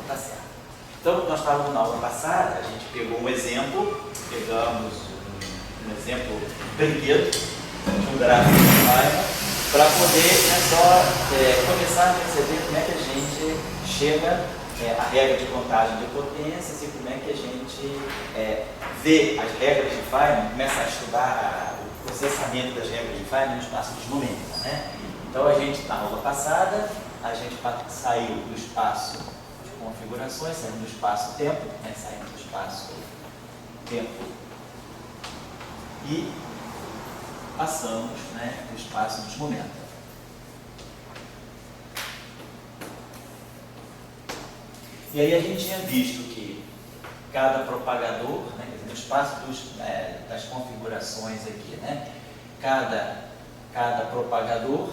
Tá certo. Então, nós estávamos na aula passada, a gente pegou um exemplo, pegamos um exemplo brinquedo de um gráfico de Feynman, para poder começar a perceber como é que a gente chega à regra de contagem de potências e como é que a gente vê as regras de Feynman, começa a estudar o processamento das regras de Feynman no espaço dos momentos, né? Então, a gente, na aula passada, a gente saiu do espaço de configurações, saímos do espaço-tempo, né? Saímos do espaço-tempo e passamos, né, do espaço dos momentos. E aí a gente tinha visto que cada propagador, né, quer dizer, no espaço das configurações aqui, né, cada propagador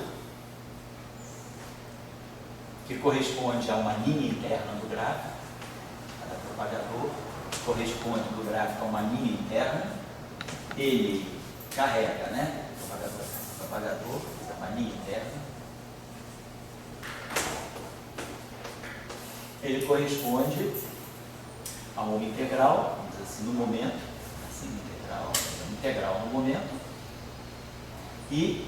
que corresponde a uma linha interna do gráfico, cada propagador corresponde do gráfico a uma linha interna, ele carrega, né, propagador, uma linha interna, ele corresponde a uma integral, vamos dizer assim, no momento, assim, integral no momento, e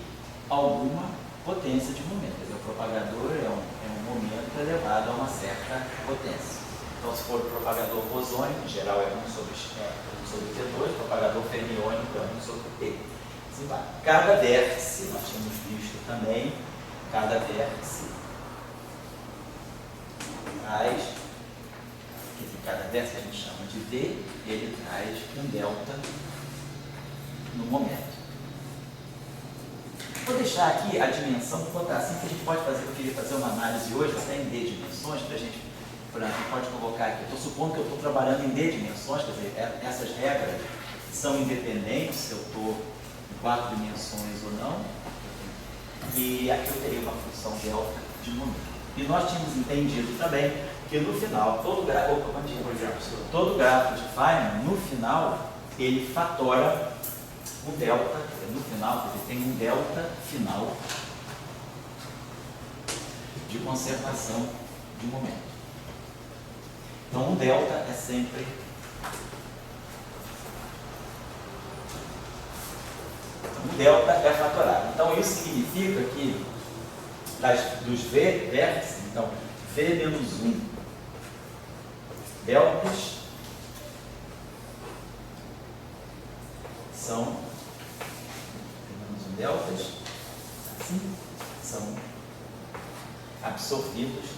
alguma potência de momento. Quer dizer, o propagador é um momento elevado a uma certa potência. Então, se for o propagador bosônico, em geral é 1 sobre T2, propagador fermiônico é 1 sobre T. Assim vai. Cada vértice, nós tínhamos visto também, cada vértice traz, quer dizer, cada vértice que a gente chama de V, ele traz um delta no momento. Vou deixar aqui a dimensão, vou botar assim que a gente pode fazer, eu queria fazer uma análise hoje, até em D dimensões, para a gente pode colocar aqui. Eu estou supondo que eu estou trabalhando em D dimensões, quer dizer, essas regras são independentes, se eu estou em 4 dimensões ou não, e aqui eu teria uma função delta de momento. E nós tínhamos entendido também que no final, todo gráfico de Feynman, no final, ele fatora o delta, no final, ele tem um delta final de conservação de momento. Então, um delta é sempre um delta é fatorado. Então, isso significa que dos V vértices, então, V menos 1 deltas são deltas, assim, são absorvidos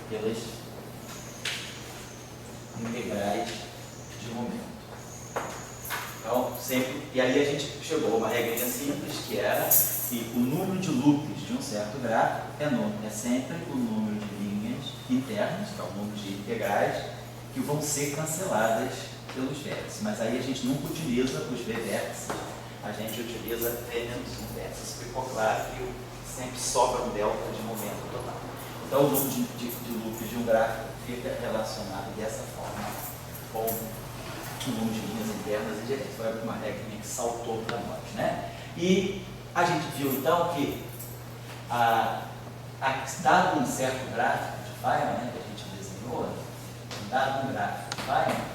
pelas integrais de momento. Então, sempre, e aí a gente chegou a uma regrinha simples, que era que o número de loops de um certo gráfico é sempre o número de linhas internas, que é o número de integrais, que vão ser canceladas pelos vértices. Mas aí a gente nunca utiliza os V vértices, a gente utiliza V menos 1 vértices. Ficou claro que sempre sobra um delta de momento total. Então, o número de loops de um gráfico fica relacionado dessa forma com o número de linhas internas e diretas. Foi uma regra que saltou para nós, né? E a gente viu, então, que dado um certo gráfico de Feynman, né, que a gente desenhou, dado um gráfico de Feynman,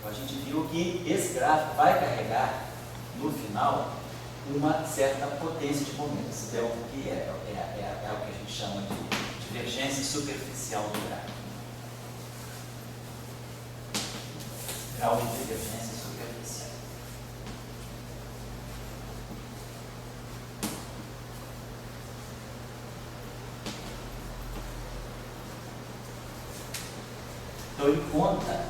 a gente viu que esse gráfico vai carregar, no final, uma certa potência de momento. Esse delta aqui é o que a gente chama de divergência superficial do gráfico. Grau de divergência superficial. Então, ele conta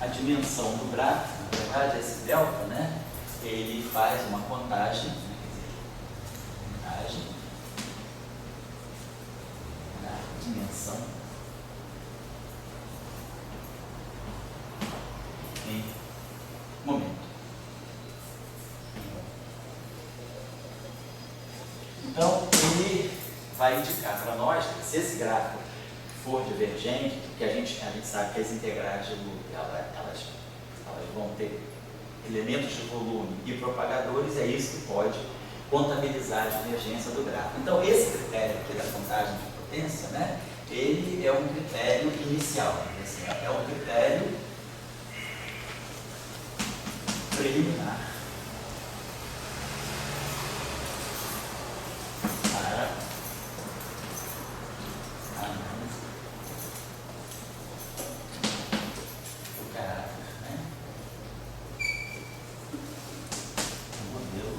a dimensão do gráfico, na verdade, esse delta, né, ele faz uma contagem, né, quer dizer, contagem da dimensão em momento. Então, ele vai indicar para nós que se esse gráfico for divergente, que a gente sabe que as integrais de loop elas vão ter elementos de volume e propagadores, é isso que pode contabilizar a divergência do gráfico. Então, esse critério aqui da contagem de potência, né, ele é um critério inicial, assim, é um critério preliminar para a análise do caráter, né, do modelo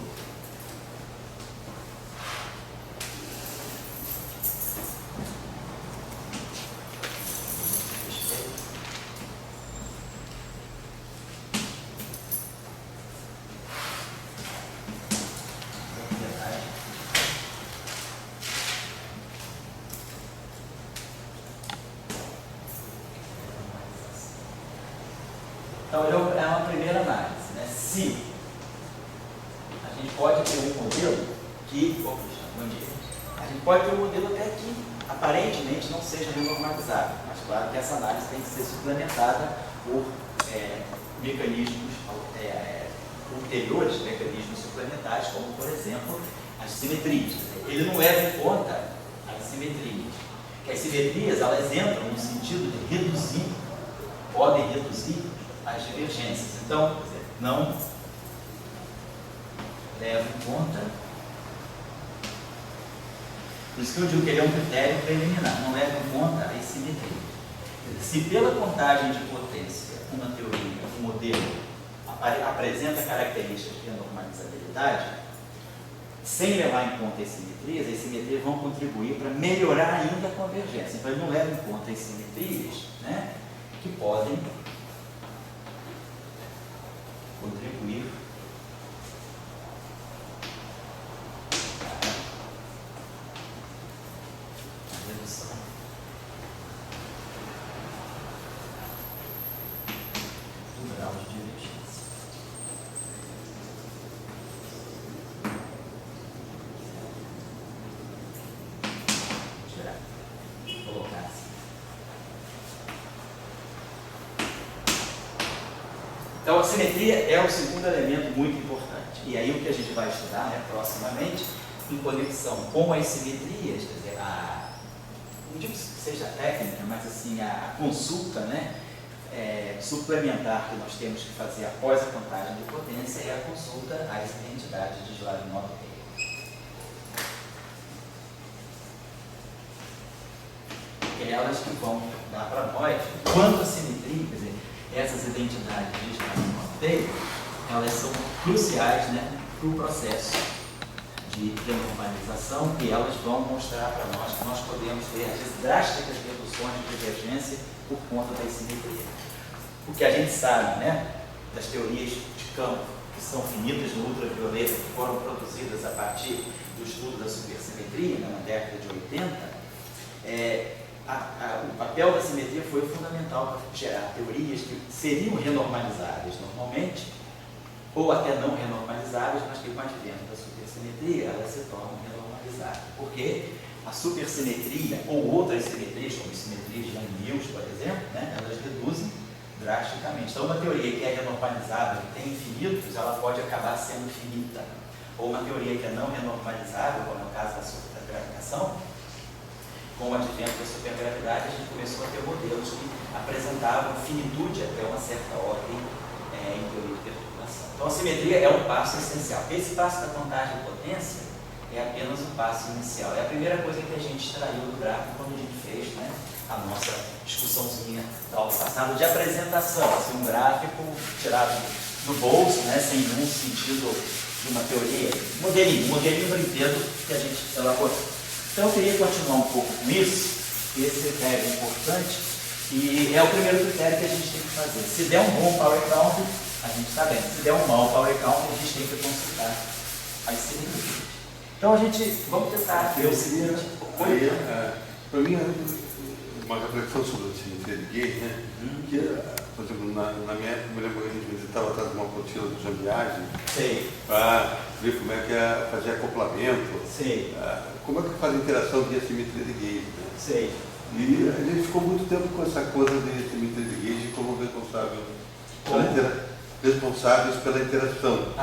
Então, é uma primeira análise, né? Se a gente pode ter um modelo que, bom dia, a gente pode ter um modelo até que aparentemente não seja renormalizado, mas claro que essa análise tem que ser suplementada por mecanismos ulteriores, mecanismos suplementares, como por exemplo as simetrias. Ele não leva em conta as simetrias, que as simetrias elas entram no sentido de reduzir, podem reduzir as divergências. Então, quer dizer, não leva em conta. Por isso que eu digo que ele é um critério preliminar, não leva em conta as simetrias. Se pela contagem de potência uma teoria, um modelo apresenta características de normalizabilidade, sem levar em conta as simetrias vão contribuir para melhorar ainda a convergência. Então ele não leva em conta as simetrias, né, que podem contribuir à redução do grau de divergência. Vou colocar assim. Então, a simetria é o segundo elemento muito importante. E aí o que a gente vai estudar, né, proximamente, em conexão com as simetrias, quer dizer, não digo que seja técnica, mas assim, a consulta, né, suplementar que nós temos que fazer após a contagem de potência é a consulta às identidades de Slavnov. Elas que vão dar para nós quanto a simetria, quer dizer, essas identidades de Slavnov, elas são cruciais, né, para o processo de renormalização, e elas vão mostrar para nós que nós podemos ter as drásticas reduções de divergência por conta das simetrias. O que a gente sabe, né, das teorias de campo que são finitas no ultravioleta, que foram produzidas a partir do estudo da supersimetria, na década de 80, o papel da simetria foi fundamental para gerar teorias que seriam renormalizáveis normalmente, ou até não renormalizáveis, mas que com o advento da supersimetria elas se tornam renormalizáveis. Porque a supersimetria ou outras simetrias, como simetrias de Young-Mills, por exemplo, né, elas reduzem drasticamente. Então, uma teoria que é renormalizável, que tem infinitos, ela pode acabar sendo finita. Ou uma teoria que é não renormalizável, como é o caso da supergravitação, com o advento da supergravidade, a gente começou a ter modelos que apresentavam finitude até uma certa ordem em teoria de perturbação. Então, a simetria é um passo essencial. Esse passo da contagem de potência é apenas um passo inicial. É a primeira coisa que a gente extraiu do gráfico quando a gente fez, né, a nossa discussãozinha da aula passada de apresentação. Assim, um gráfico tirado do bolso, né, sem nenhum sentido de uma teoria. Um modelinho brinquedo que a gente elaborou. Então, eu queria continuar um pouco com isso. Esse critério é importante e é o primeiro critério que a gente tem que fazer. Se der um bom power count, a gente está bem. Se der um mau power count, a gente tem que consultar as simetrias. Então, vamos tentar ver o seguinte. Para mim, uma reflexão sobre a simetria de Gauge, né? Que, por exemplo, na minha época, eu me lembro que a gente visitava atrás de uma apostila do Jambiage para ver como é que fazia acoplamento. Como é que faz a interação de simetria de Gauge, né? E a gente ficou muito tempo com essa coisa de simetria de Gauge como responsáveis pela interação.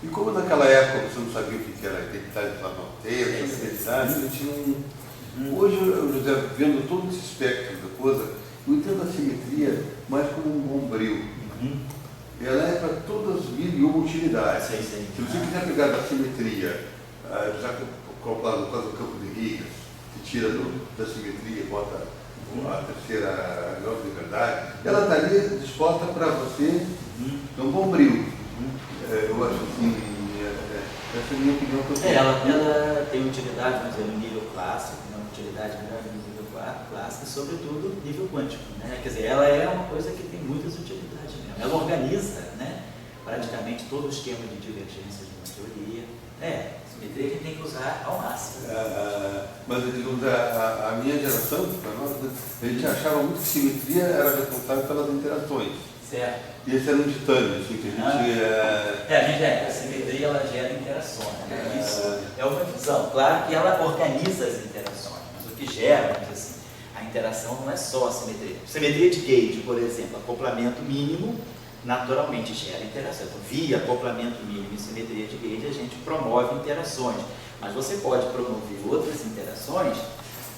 E como naquela época você não sabia o que era identidade planalteira, identidade, a gente não... Hoje, José, vendo todo esse espectro da coisa, eu entendo a simetria mais como um bombril. Ela é para todas as mil e uma utilidades. Se você quiser pegar da simetria, já calculado no caso do campo de Higgs, que tira da simetria e bota a terceira grau de liberdade, ela estaria disposta para você num bombril. Eu acho assim, essa é a minha opinião. Ela tem utilidade, vamos dizer, no nível clássico, uma utilidade grande no nível clássico e, sobretudo, nível quântico. Né? Quer dizer, ela é uma coisa que tem muitas utilidades mesmo. Ela organiza, né, praticamente todo o esquema de divergência de uma teoria. Simetria que a gente tem que usar ao máximo. Mas, digamos, a minha geração, a gente achava muito que simetria era responsável pelas interações. Certo. E esse era um ditame, assim, que a gente... a simetria ela gera interações. Né? Isso é uma visão. Claro que ela organiza as interações, mas o que gera, vamos dizer assim, a interação não é só a simetria. Simetria de Gauge, por exemplo, acoplamento mínimo, naturalmente gera interação. Então, via acoplamento mínimo e simetria de Gauge, a gente promove interações. Mas você pode promover outras interações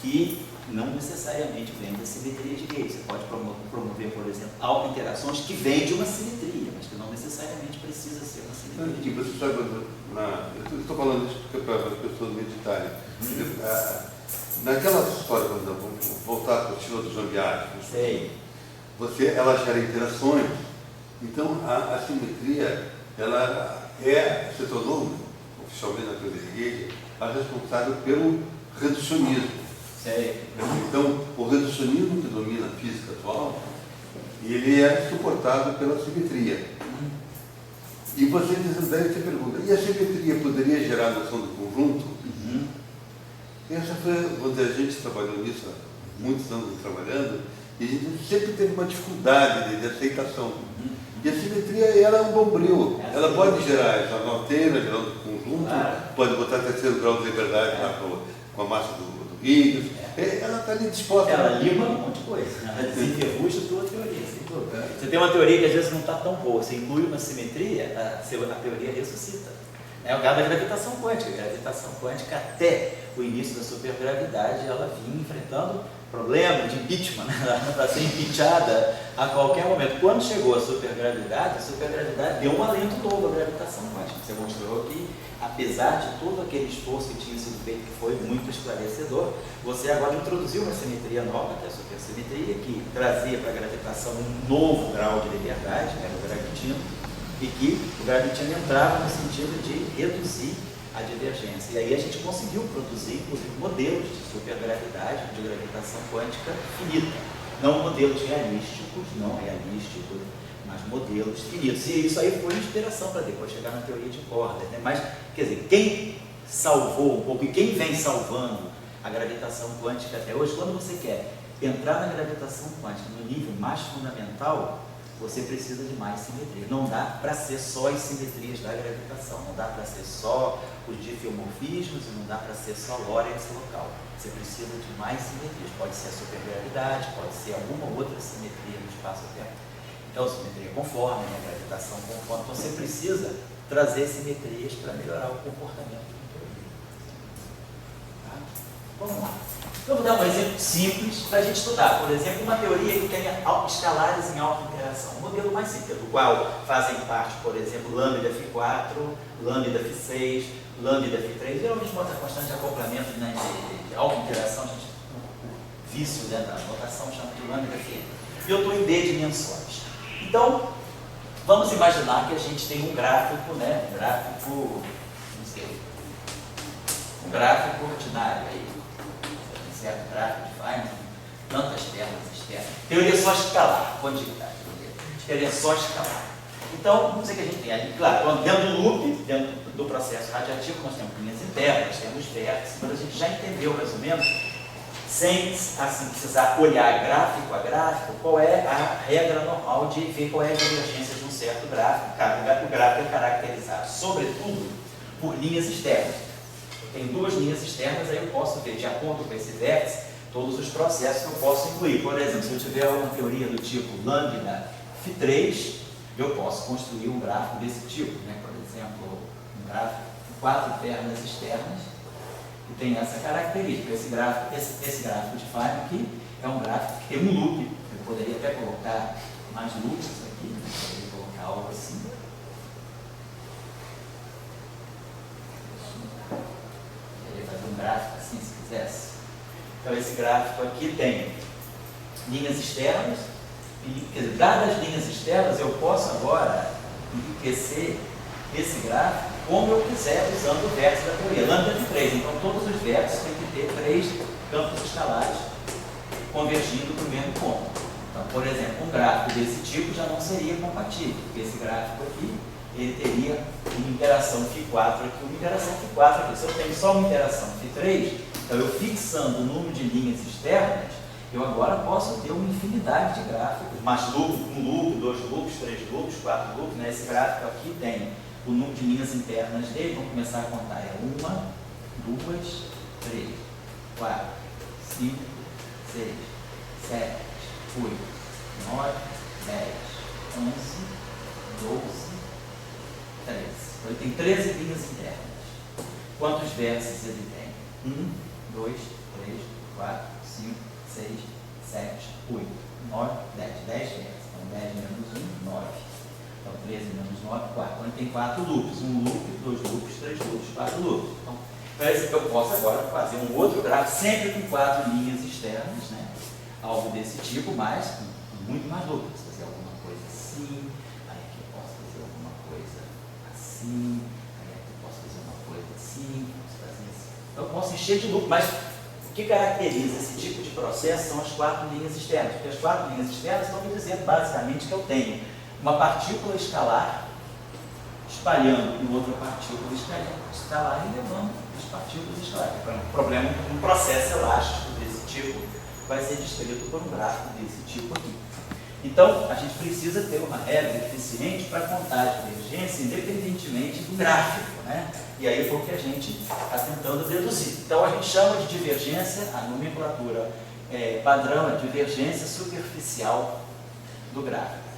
que não necessariamente vêm da simetria de Gauge. Você pode promover, por exemplo, interações que vêm de uma simetria, mas que não necessariamente precisa ser uma simetria. Você sabe, eu estou falando isso para as pessoas meditarem. Naquela história, vamos voltar para o estilo do Jean-Piaget, ela gera interações. Então, a simetria, ela se tornou, oficialmente na teoria de Gauge, a responsável pelo reducionismo. Então, o reducionismo que domina a física atual, ele é suportado pela simetria. E você daí você pergunta, e a simetria poderia gerar a noção do conjunto? Essa foi, a gente trabalhou nisso há muitos anos trabalhando, e a gente sempre teve uma dificuldade de aceitação. E a simetria, ela é um bombril. Ela pode gerar essa alterna, gerando conjunto, pode botar terceiro grau de liberdade lá com a massa do Higgs. Ela está ali disposta. Ela lima um monte de coisa. Ela desenferruja a tua teoria. Você tem uma teoria que às vezes não está tão boa. Você inclui uma simetria, a teoria ressuscita. É o caso da gravitação quântica. A gravitação quântica, até o início da supergravidade, ela vinha enfrentando problema de impeachment, né? Para ser impeachada a qualquer momento. Quando chegou a supergravidade deu um alento novo à gravitação quântica. Você mostrou que, apesar de todo aquele esforço que tinha sido feito, que foi muito esclarecedor, você agora introduziu uma simetria nova, que é a supersimetria, que trazia para a gravitação um novo grau de liberdade, que era o gravitino, e que o gravitino entrava no sentido de reduzir a divergência. E aí a gente conseguiu produzir, inclusive, modelos de supergravidade, de gravitação quântica finita. Não modelos realísticos, mas modelos finitos. E isso aí foi inspiração para depois chegar na teoria de cordas. Né? Mas, quer dizer, quem salvou um pouco e quem vem salvando a gravitação quântica até hoje, quando você quer entrar na gravitação quântica no nível mais fundamental, você precisa de mais simetria. Não dá para ser só as simetrias da gravitação, não dá para ser só os diffeomorfismos e não dá para ser só Lorentz local. Você precisa de mais simetrias. Pode ser a supergravidade, pode ser alguma outra simetria no espaço-tempo. Então, simetria conforme, né? Gravitação conforme. Então, você precisa trazer simetrias para melhorar o comportamento do teoria. Tá? Vamos lá. Eu vou dar um exemplo simples para a gente estudar. Por exemplo, uma teoria que tenha escalares em alta interação. Um modelo mais simples, do qual fazem parte, por exemplo, lambda φ4, lambda φ6, lambda φ3. Geralmente bota a constante de acoplamento, né, de alta interação, a gente, o vício, né, da notação chama de lambda φ. E eu estou em D dimensões. Então, vamos imaginar que a gente tem um gráfico, né, um gráfico ordinário aí. Certo? Gráfico de Feynman, tantas pernas externas. Teoria só escalar, quantidade. Teoria só escalar. Então, vamos dizer que a gente tem ali, claro, dentro do loop, dentro do processo radiativo, nós temos linhas internas, temos vértices, mas a gente já entendeu mais ou menos, sem assim, precisar olhar gráfico a gráfico, qual é a regra normal de ver qual é a divergência de um certo gráfico. O gráfico é caracterizado, sobretudo, por linhas externas. Tem duas linhas externas, aí eu posso ver, de acordo com esse vértice, todos os processos que eu posso incluir. Por exemplo, se eu tiver uma teoria do tipo lambda φ3, eu posso construir um gráfico desse tipo, né? Por exemplo. exemplo, um gráfico com 4 pernas externas, e tem essa característica. Esse gráfico de Feynman aqui é um gráfico que tem um loop. Eu poderia até colocar mais loops aqui, né? Poderia colocar algo assim. Poderia fazer um gráfico assim, se quisesse. Então, esse gráfico aqui tem linhas externas, e, quer dizer, dadas as linhas externas, eu posso agora enriquecer esse gráfico como eu quiser, usando o vértice da teoria. Lambda de 3, então todos os vértices têm que ter 3 campos escalares convergindo para o mesmo ponto. Então, por exemplo, um gráfico desse tipo já não seria compatível, porque esse gráfico aqui, ele teria uma interação φ4 aqui, uma interação φ4 aqui. Se eu tenho só uma interação φ3, então eu fixando o número de linhas externas, eu agora posso ter uma infinidade de gráficos, mais loop, um loop, 2 loops, 3 loops, 4 loops, né? Esse gráfico aqui tem o número de linhas internas dele, vamos começar a contar, é 1, 2, 3, 4, 5, 6, 7, 8, 9, 10, 11, 12, 13. Então ele tem 13 linhas internas. Quantos vértices ele tem? 1, 2, 3, 4, 5, 6, 7, 8, 9, 10. 10 vértices. Então 10 menos 1, 9. Então 13 menos 9, 4. Então ele tem 4 loops. 1 loop, 2 loops, 3 loops, 4 loops. Então, parece que eu posso agora fazer um outro gráfico, sempre com 4 linhas externas, né? Algo desse tipo, mas com muito mais loops. Posso fazer alguma coisa assim, aí aqui eu posso fazer alguma coisa assim, aí aqui eu posso fazer uma coisa assim, posso fazer assim. Então eu posso encher de loop, mas o que caracteriza esse tipo de processo são as 4 linhas externas, porque as 4 linhas externas estão me dizendo basicamente que eu tenho uma partícula escalar espalhando em outra partícula escalar e levando as partículas escalares. Um problema, um processo elástico desse tipo vai ser descrito por um gráfico desse tipo aqui. Então, a gente precisa ter uma regra eficiente para contar a divergência independentemente do gráfico, né? E aí foi o que a gente está tentando deduzir. Então, a gente chama de divergência, a nomenclatura padrão é divergência superficial do gráfico.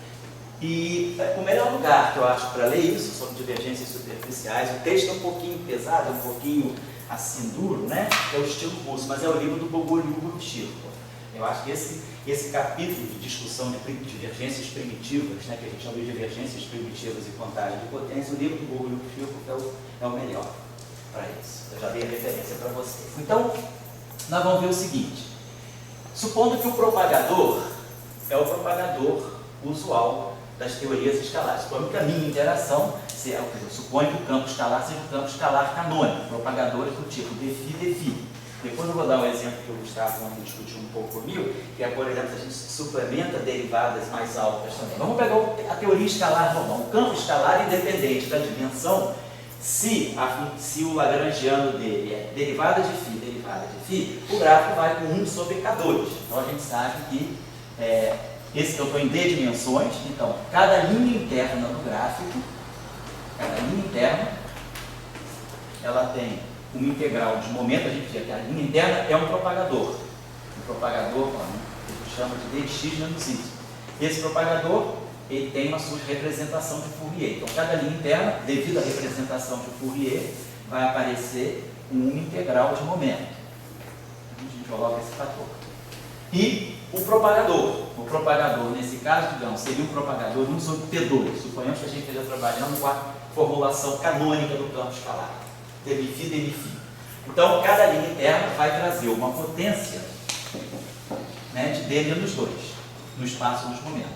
E o melhor lugar que eu acho para ler isso, sobre divergências superficiais, o texto é um pouquinho pesado, um pouquinho assim duro, né? É o estilo russo, mas é o livro do Bogolyubov-Tchirkov. Eu acho que esse capítulo de discussão de divergências primitivas, né, que a gente chama de divergências primitivas e contagem de potência, o livro do Bogolyubov-Tchirkov é o melhor para isso. Eu já dei a referência para vocês. Então, nós vamos ver o seguinte. Supondo que o propagador é o propagador usual das teorias escalares. Supondo que a minha interação, eu suponho que o campo escalar seja um campo escalar canônico, propagadores do tipo dφ. Depois eu vou dar um exemplo que o Gustavo ontem discutiu um pouco comigo, que é, por exemplo, a gente suplementa derivadas mais altas também. Vamos pegar a teoria escalar normal. O campo escalar independente da dimensão, se o lagrangiano dele é derivada de φ, o gráfico vai com 1 sobre K2. Então a gente sabe que eu estou em D dimensões, então cada linha interna do gráfico, ela tem uma integral de momento. A gente vê que a linha interna é um propagador. Um propagador, que a gente chama de dx menos y. Esse propagador, ele tem uma sua representação de Fourier. Então, cada linha interna, devido à representação de Fourier, vai aparecer uma integral de momento. A gente coloca esse fator. E o propagador, nesse caso, digamos, seria um propagador 1 sobre P2. Suponhamos que a gente esteja trabalhando com a formulação canônica do campo escalar. dφ. Então, cada linha interna vai trazer uma potência, né, de D menos 2 no espaço dos momentos.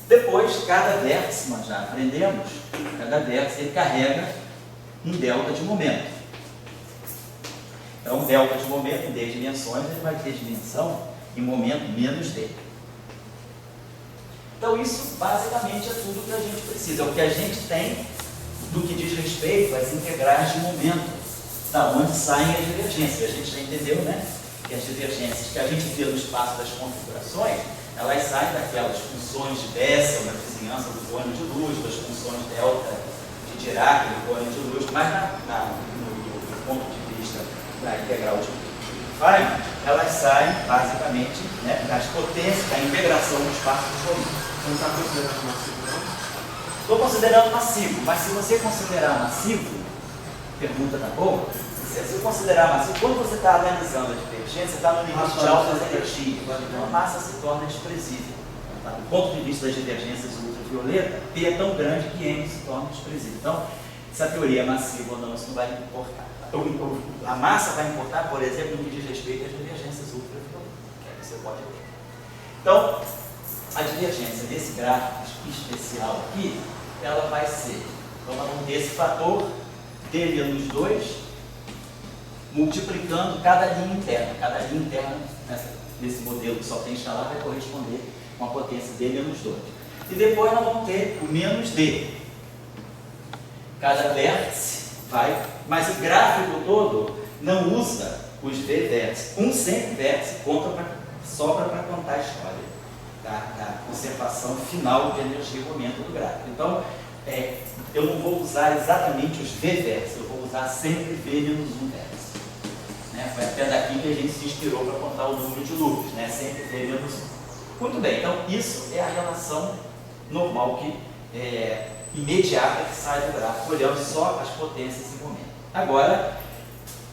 Depois, cada vértice, nós já aprendemos, cada vértice ele carrega um delta de momento. Então, delta de momento em D dimensões, ele vai ter dimensão em momento menos D. Então, isso basicamente é tudo que a gente precisa, é o que a gente tem do que diz respeito às integrais de momento, da onde saem as divergências. A gente já entendeu, né, que as divergências que a gente vê no espaço das configurações, elas saem daquelas funções de Bessel na vizinhança do cone de luz, das funções delta de Dirac do cone de luz, mas do ponto de vista da integral de Feynman, elas saem basicamente, né, das potências, da integração do espaço dos momentos. Não está considerando uma segurança? Estou considerando massivo, mas se você considerar massivo, pergunta tá boa, se eu considerar massivo, quando você está analisando a divergência, você está no limite de altas energias, então a massa se torna desprezível. Tá? Do ponto de vista das divergências ultravioleta, P é tão grande que M se torna desprezível. Então, se a teoria é massiva ou não, isso não vai importar. A massa vai importar, por exemplo, no que diz respeito às divergências ultravioletas, que aí você pode ver. Então, a divergência desse gráfico especial aqui, ela vai ser, então nós vamos ter esse fator D menos 2, multiplicando cada linha interna. Cada linha interna, nesse modelo que só tem escalar, vai corresponder com a potência D menos 2. E depois nós vamos ter o menos D. Cada vértice vai, mas o gráfico todo não usa os V vértices. Um sempre vértice sobra para contar a história da conservação final de energia e momento do gráfico. Então, eu não vou usar exatamente os V vértices, eu vou usar sempre V menos 1 vértice. Foi até daqui que a gente se inspirou para contar o número de loops, sempre V menos 1. Muito bem, então isso é a relação normal, imediata que sai do gráfico, olhando só as potências e momentos. Agora,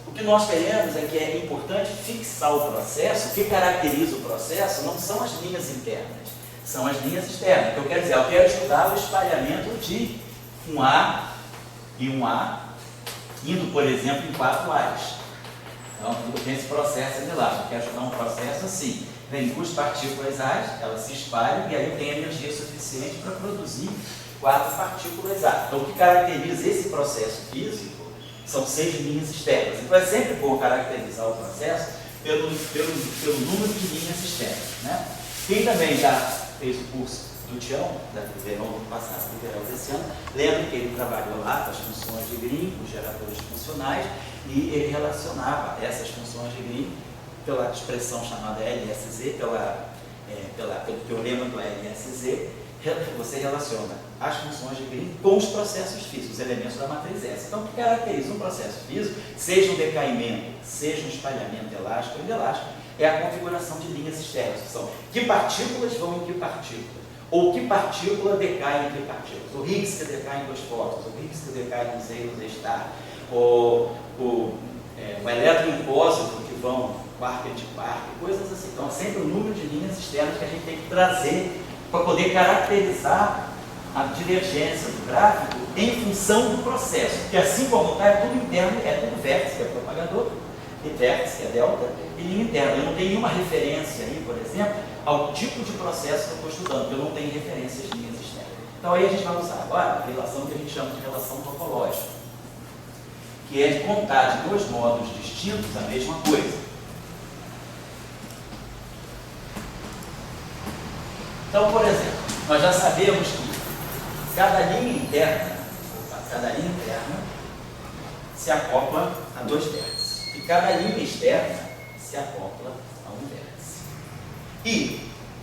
o que nós queremos é que é importante fixar o processo. O que caracteriza o processo não são as linhas internas, são as linhas externas. Então, quer dizer, eu quero estudar o espalhamento de um A e um A, indo, por exemplo, em 4 A's. Então, eu tenho esse processo elástico. Eu quero estudar um processo assim. Vem duas partículas A's, elas se espalham e aí eu tenho energia suficiente para produzir 4 partículas A. Então, o que caracteriza esse processo físico são 6 linhas externas. Então, é sempre bom caracterizar o processo pelo número de linhas externas. Quem também já fez o curso do Tião, do verão do ano passado, do verão desse ano, lembra que ele trabalhou lá com as funções de Green, os geradores funcionais, e ele relacionava essas funções de Green pela expressão chamada LSZ, pelo teorema do LSZ, você relaciona as funções de Green com os processos físicos, os elementos da matriz S. Então, o que caracteriza um processo físico, seja um decaimento, seja um espalhamento elástico ou inelástico, é a configuração de linhas externas, que são que partículas vão em que partícula, ou que partícula decai em que partículas. O Higgs que decai em 2 fótons, o Higgs que decai em Z-star, o elétron em pósito que vão quark antiquark, coisas assim. Então, é sempre o número de linhas externas que a gente tem que trazer para poder caracterizar a divergência do gráfico em função do processo. Porque assim como está, é tudo interno, é tudo vértice, que é propagador, e vértice, que é delta, e linha interna. Eu não tenho nenhuma referência aí, por exemplo, ao tipo de processo que eu estou estudando, porque eu não tenho referência às linhas externas. Então aí a gente vai usar agora a relação que a gente chama de relação topológica, que é de contar de 2 modos distintos a mesma coisa. Então, por exemplo, nós já sabemos que cada linha interna se acopla a 2 vértices. E cada linha externa se acopla a um vértice. E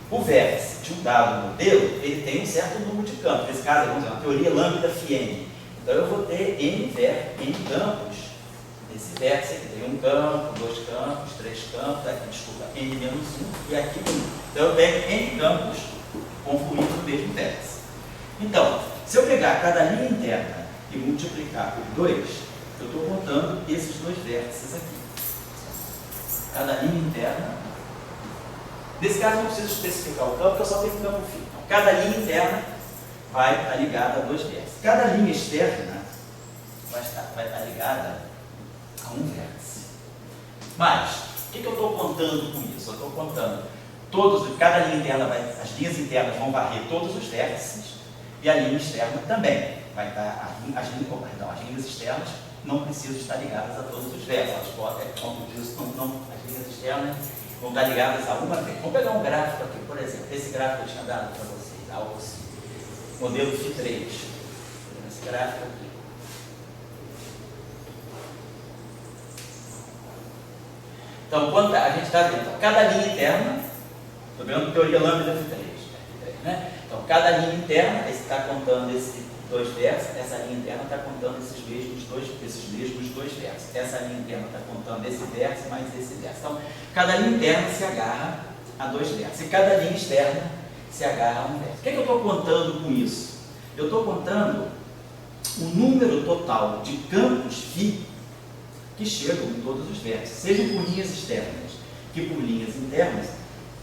o vértice de um dado modelo, ele tem um certo número de campos. Nesse caso, vamos dizer, uma teoria lambda φn. Então, eu vou ter N campos desse vértice aqui. Tem 1 campo, 2 campos, 3 campos, aqui, desculpa, N menos 1 e aqui 1. Então, eu tenho N campos confluindo no mesmo vértice. Então, se eu pegar cada linha interna e multiplicar por 2, eu estou contando esses 2 vértices aqui. Cada linha interna. Nesse caso, eu não preciso especificar o campo, porque eu só tenho um campo fixo. Então, cada linha interna vai estar ligada a 2 vértices. Cada linha externa vai estar ligada a um vértice. Mas, o que eu estou contando com isso? Eu estou contando cada linha interna, as linhas internas vão varrer todos os vértices e a linha externa também. Vai estar, as linhas externas não precisam estar ligadas a todos os vértices. As linhas externas vão estar ligadas a uma vez. Vamos pegar um gráfico aqui, por exemplo. Esse gráfico que eu tinha dado para vocês, algo assim. Modelo Φ3. Esse gráfico aqui. Então, quando a gente está vendo, cada linha interna, estou vendo teoria lambda Φ3, né? Então, cada linha interna está contando esses 2 vértices, essa linha interna está contando esses mesmos dois vértices. Essa linha interna está contando esse vértice mais esse vértice. Então, cada linha interna se agarra a 2 vértices e cada linha externa se agarra a um vértice. O que eu estou contando com isso? Eu estou contando o número total de campos φ que chegam em todos os vértices, sejam por linhas externas que por linhas internas.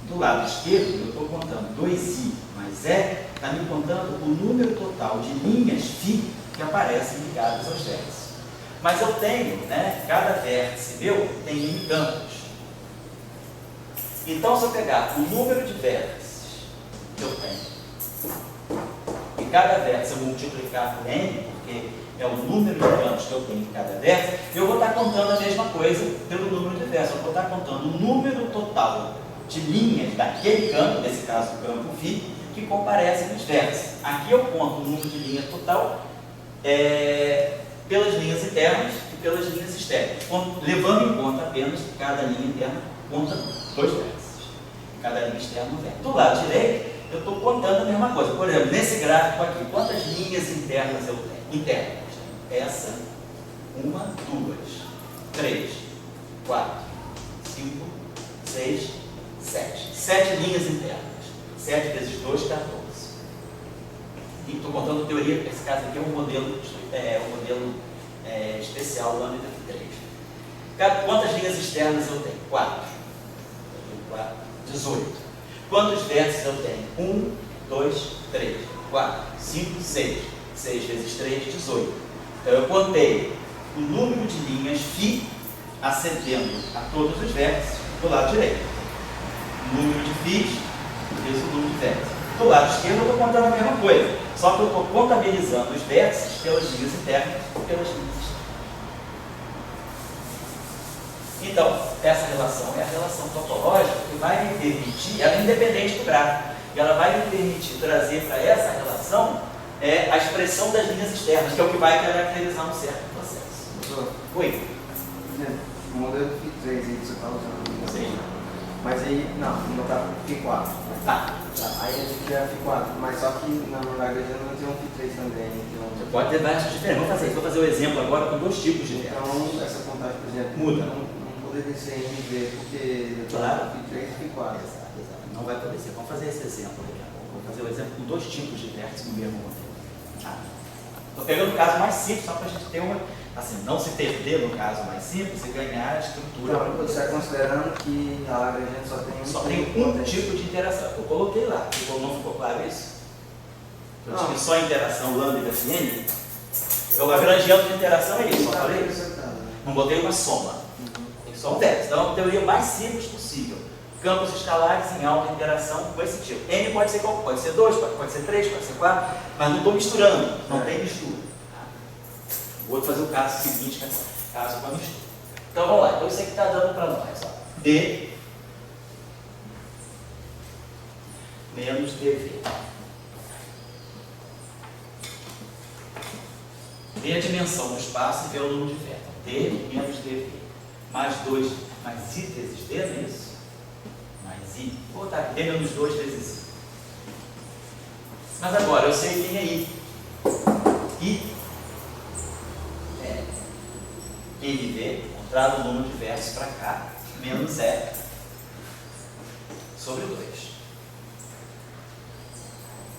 Do lado esquerdo, eu estou contando 2i mais e, está me contando o número total de linhas φ que aparecem ligadas aos vértices. Mas eu tenho, né, cada vértice meu tem n campos. Então, se eu pegar o número de vértices que eu tenho, e cada vértice eu multiplicar por n, porque é o número de campos que eu tenho em cada vértice, eu vou estar contando a mesma coisa pelo número de vértices. Eu vou estar contando o número total de linhas daquele campo, nesse caso o campo φ, que comparecem nos vértices. Aqui eu conto o número de linha total pelas linhas internas e pelas linhas externas, levando em conta apenas que cada linha interna conta 2 vértices, cada linha externa um vértice. Do lado direito, eu estou contando a mesma coisa. Por exemplo, nesse gráfico aqui, quantas linhas internas eu tenho? Internas. Essa, 1, 2, 3, 4, 5, 6, 7. 7 linhas internas. 7 vezes 2, 14. E estou contando teoria, esse caso aqui é um modelo especial do ano de 3. Quantas linhas externas eu tenho? 4. 18. Quantos vértices eu tenho? 1, 2, 3, 4, 5, 6. 6 vezes 3, 18. Então eu contei o número de linhas φ acedendo a todos os vértices do lado direito. O número de φ vezes o número de vértices. Do lado esquerdo eu estou contando a mesma coisa, só que eu estou contabilizando os vértices pelas linhas internas e pelas linhas externas. Então, essa relação é a relação topológica que vai me permitir, ela é independente do gráfico, e ela vai me permitir trazer para essa relação a expressão das linhas externas, que é o que vai caracterizar um certo processo. Professor, Oi? o modelo do φ3 aí que você está usando, Sim. mas aí, não está φ4. Tá. Aí a gente quer φ4, mas só que na Lagrangiana não tem um φ3 também. Então, Você pode ter várias diferenças. Vamos fazer isso. Vou fazer o exemplo agora com 2 tipos de vértices. então essa contagem, por exemplo, Muda. Não poderia ser MV, porque eu Claro. φ3 e φ4. Exato. Não vai poder ser. Vamos fazer esse exemplo daqui a pouco. Vou fazer o exemplo com 2 tipos de vértices no mesmo modelo. Estou pegando o caso mais simples, só para a gente ter uma, assim, não se perder no caso mais simples e ganhar a estrutura. Então, você está considerando que a Lagrangiana só tem um tipo de interação. Eu coloquei lá, não ficou claro isso? Eu tive só interação lambda e Fn. Então, Lagrangiano de interação é isso, só falei isso. Não botei uma soma. Tem só um vértice. Então, é uma teoria mais simples possível. Campos escalares em alta interação com esse tipo. N pode ser qual? Pode ser 2, pode ser 3, pode ser 4, mas não estou misturando, não tem mistura. Vou fazer o caso seguinte, que é caso com a mistura. Então vamos lá, então isso aqui está dando para nós, ó. D menos dV. D a dimensão do espaço e V o número de vértices. D menos dV. Mais 2, mais I vezes D, não é isso? Mais I. Vou botar aqui, D menos 2 vezes I. Mas agora, eu sei quem é I. I é NV, trago o número de vértices para cá, menos E sobre 2.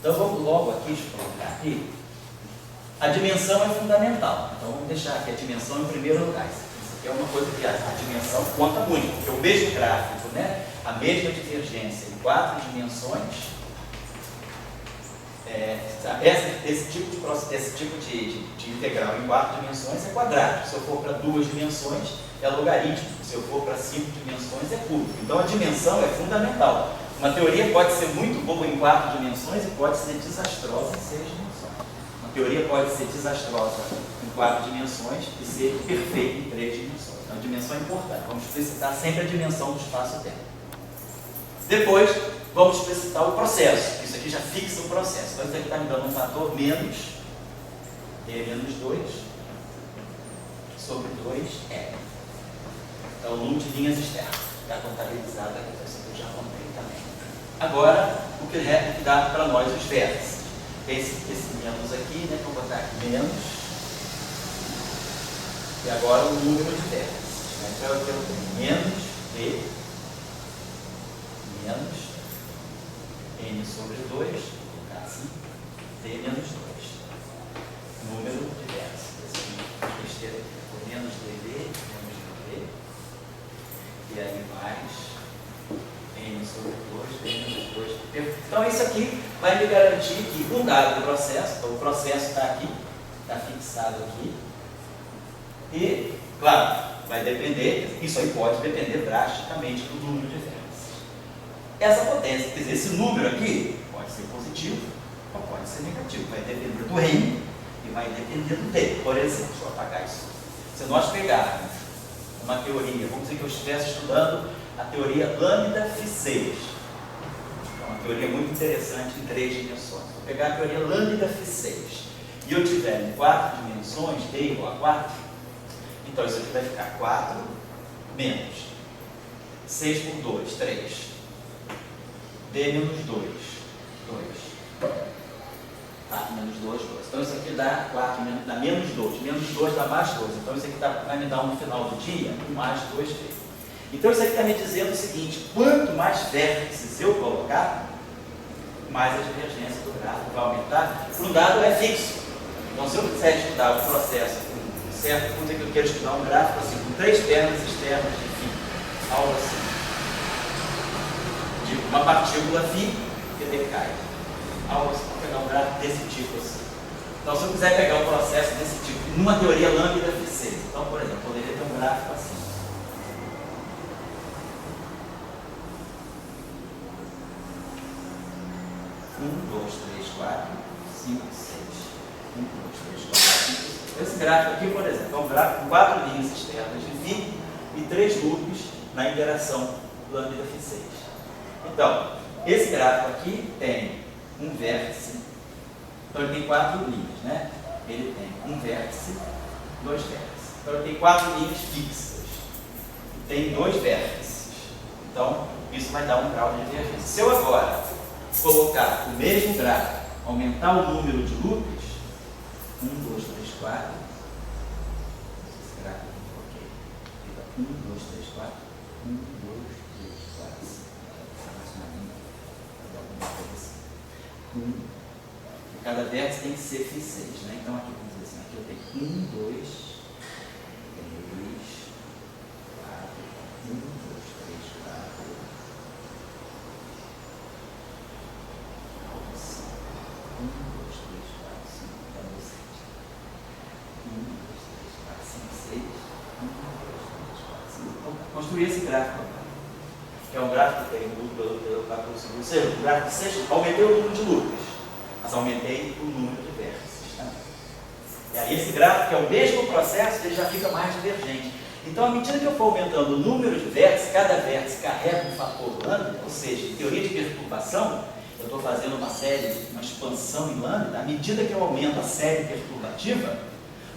Então, vamos logo aqui colocar aqui. A dimensão é fundamental. Então, vamos deixar aqui a dimensão em primeiro lugar. Isso aqui é uma coisa que a dimensão conta muito, porque o mesmo gráfico, né? A mesma divergência em 4 dimensões, esse tipo de integral em 4 dimensões é quadrático. Se eu for para 2 dimensões, é logarítmico. Se eu for para 5 dimensões, é cúbico. Então, a dimensão é fundamental. Uma teoria pode ser muito boa em 4 dimensões e pode ser desastrosa em 6 dimensões. Uma teoria pode ser desastrosa em 4 dimensões e ser perfeita em 3 dimensões. Então, a dimensão é importante. Vamos explicitar sempre a dimensão do espaço-tempo. Depois, vamos explicitar o processo. Isso aqui já fixa o processo. Então, isso aqui está me dando um fator menos D menos 2 sobre 2E. Então, o número de linhas externas está contabilizado aqui. Então, isso aqui eu já contei também. Agora, o que dá para nós os vértices. Esse menos aqui, né? Vou botar aqui menos. E agora o número de vértices. Então, eu tenho menos D menos N sobre 2, vou colocar assim, D menos 2. Número de vértices. Besteira aqui. Menos 2D, menos 2D. E aí mais N sobre 2, D menos 2. Então isso aqui vai me garantir que um dado processo, então o processo está aqui, está fixado aqui. E, claro, vai depender, isso aí pode depender drasticamente do número de vértices. Essa potência, quer dizer, esse número aqui pode ser positivo ou pode ser negativo, vai depender do N e vai depender do D. Por exemplo, deixa eu apagar isso. Se nós pegarmos uma teoria, vamos dizer que eu estivesse estudando a teoria Lambda-Phi6, é uma teoria muito interessante em 3 dimensões. Vou pegar a teoria Lambda-Phi6 e eu tiver em 4 dimensões, D igual a 4, então isso aqui vai ficar 4 menos 6 por 2, 3. D menos 2, 2. Tá, menos 2, 2. Então isso aqui dá 4, dá menos 2. Menos 2 dá mais 2. Então isso aqui vai me dar no final do dia mais 2D. Então isso aqui está me dizendo o seguinte: quanto mais vértices eu colocar, mais a divergência do gráfico vai aumentar. Para um dado é fixo. Então se eu quiser estudar o processo certo, vamos dizer que eu quero estudar um gráfico assim, com 3 pernas externas de φ, algo assim, de uma partícula φ que decai, algo assim, vou pegar um gráfico desse tipo assim. Então, se eu quiser pegar um processo desse tipo, numa teoria Lambda-Phi6, então, por exemplo, poderia ter um gráfico assim. Esse gráfico aqui, por exemplo, é um gráfico com 4 linhas externas de φ e 3 loops na interação Lambda-Phi6. Então, esse gráfico aqui tem um vértice, então ele tem 4 linhas, né? Ele tem um vértice, 2 vértices. Então ele tem 4 linhas fixas, tem 2 vértices. Então, isso vai dar um grau de divergência. Se eu agora colocar o mesmo gráfico, aumentar o número de loops, 1, 2, 3, 4. Esse gráfico aqui, ok. 1, 2, 3, 4. 1, 2, 3, 4. Cada vértice tem que ser φ6, né? Então aqui, vamos dizer assim, aqui eu tenho 1, 2, 3, 4. 1, 2, 3, 4. 1, 2, 3, 4, 5, 6. 1, 2, 3, 4, 5, 6. 1, 2, 3, 4, 5. Então, construir esse gráfico agora, que é um gráfico que tem pelo capítulo segundo. Ou seja, o gráfico de 6, aumentei o número de loops, mas aumentei o número de vértices também. E aí esse gráfico, que é o mesmo processo, ele já fica mais divergente. Então, à medida que eu for aumentando o número de vértices, cada vértice carrega um fator lambda, ou seja, em teoria de perturbação, eu estou fazendo uma expansão em lambda, à medida que eu aumento a série perturbativa,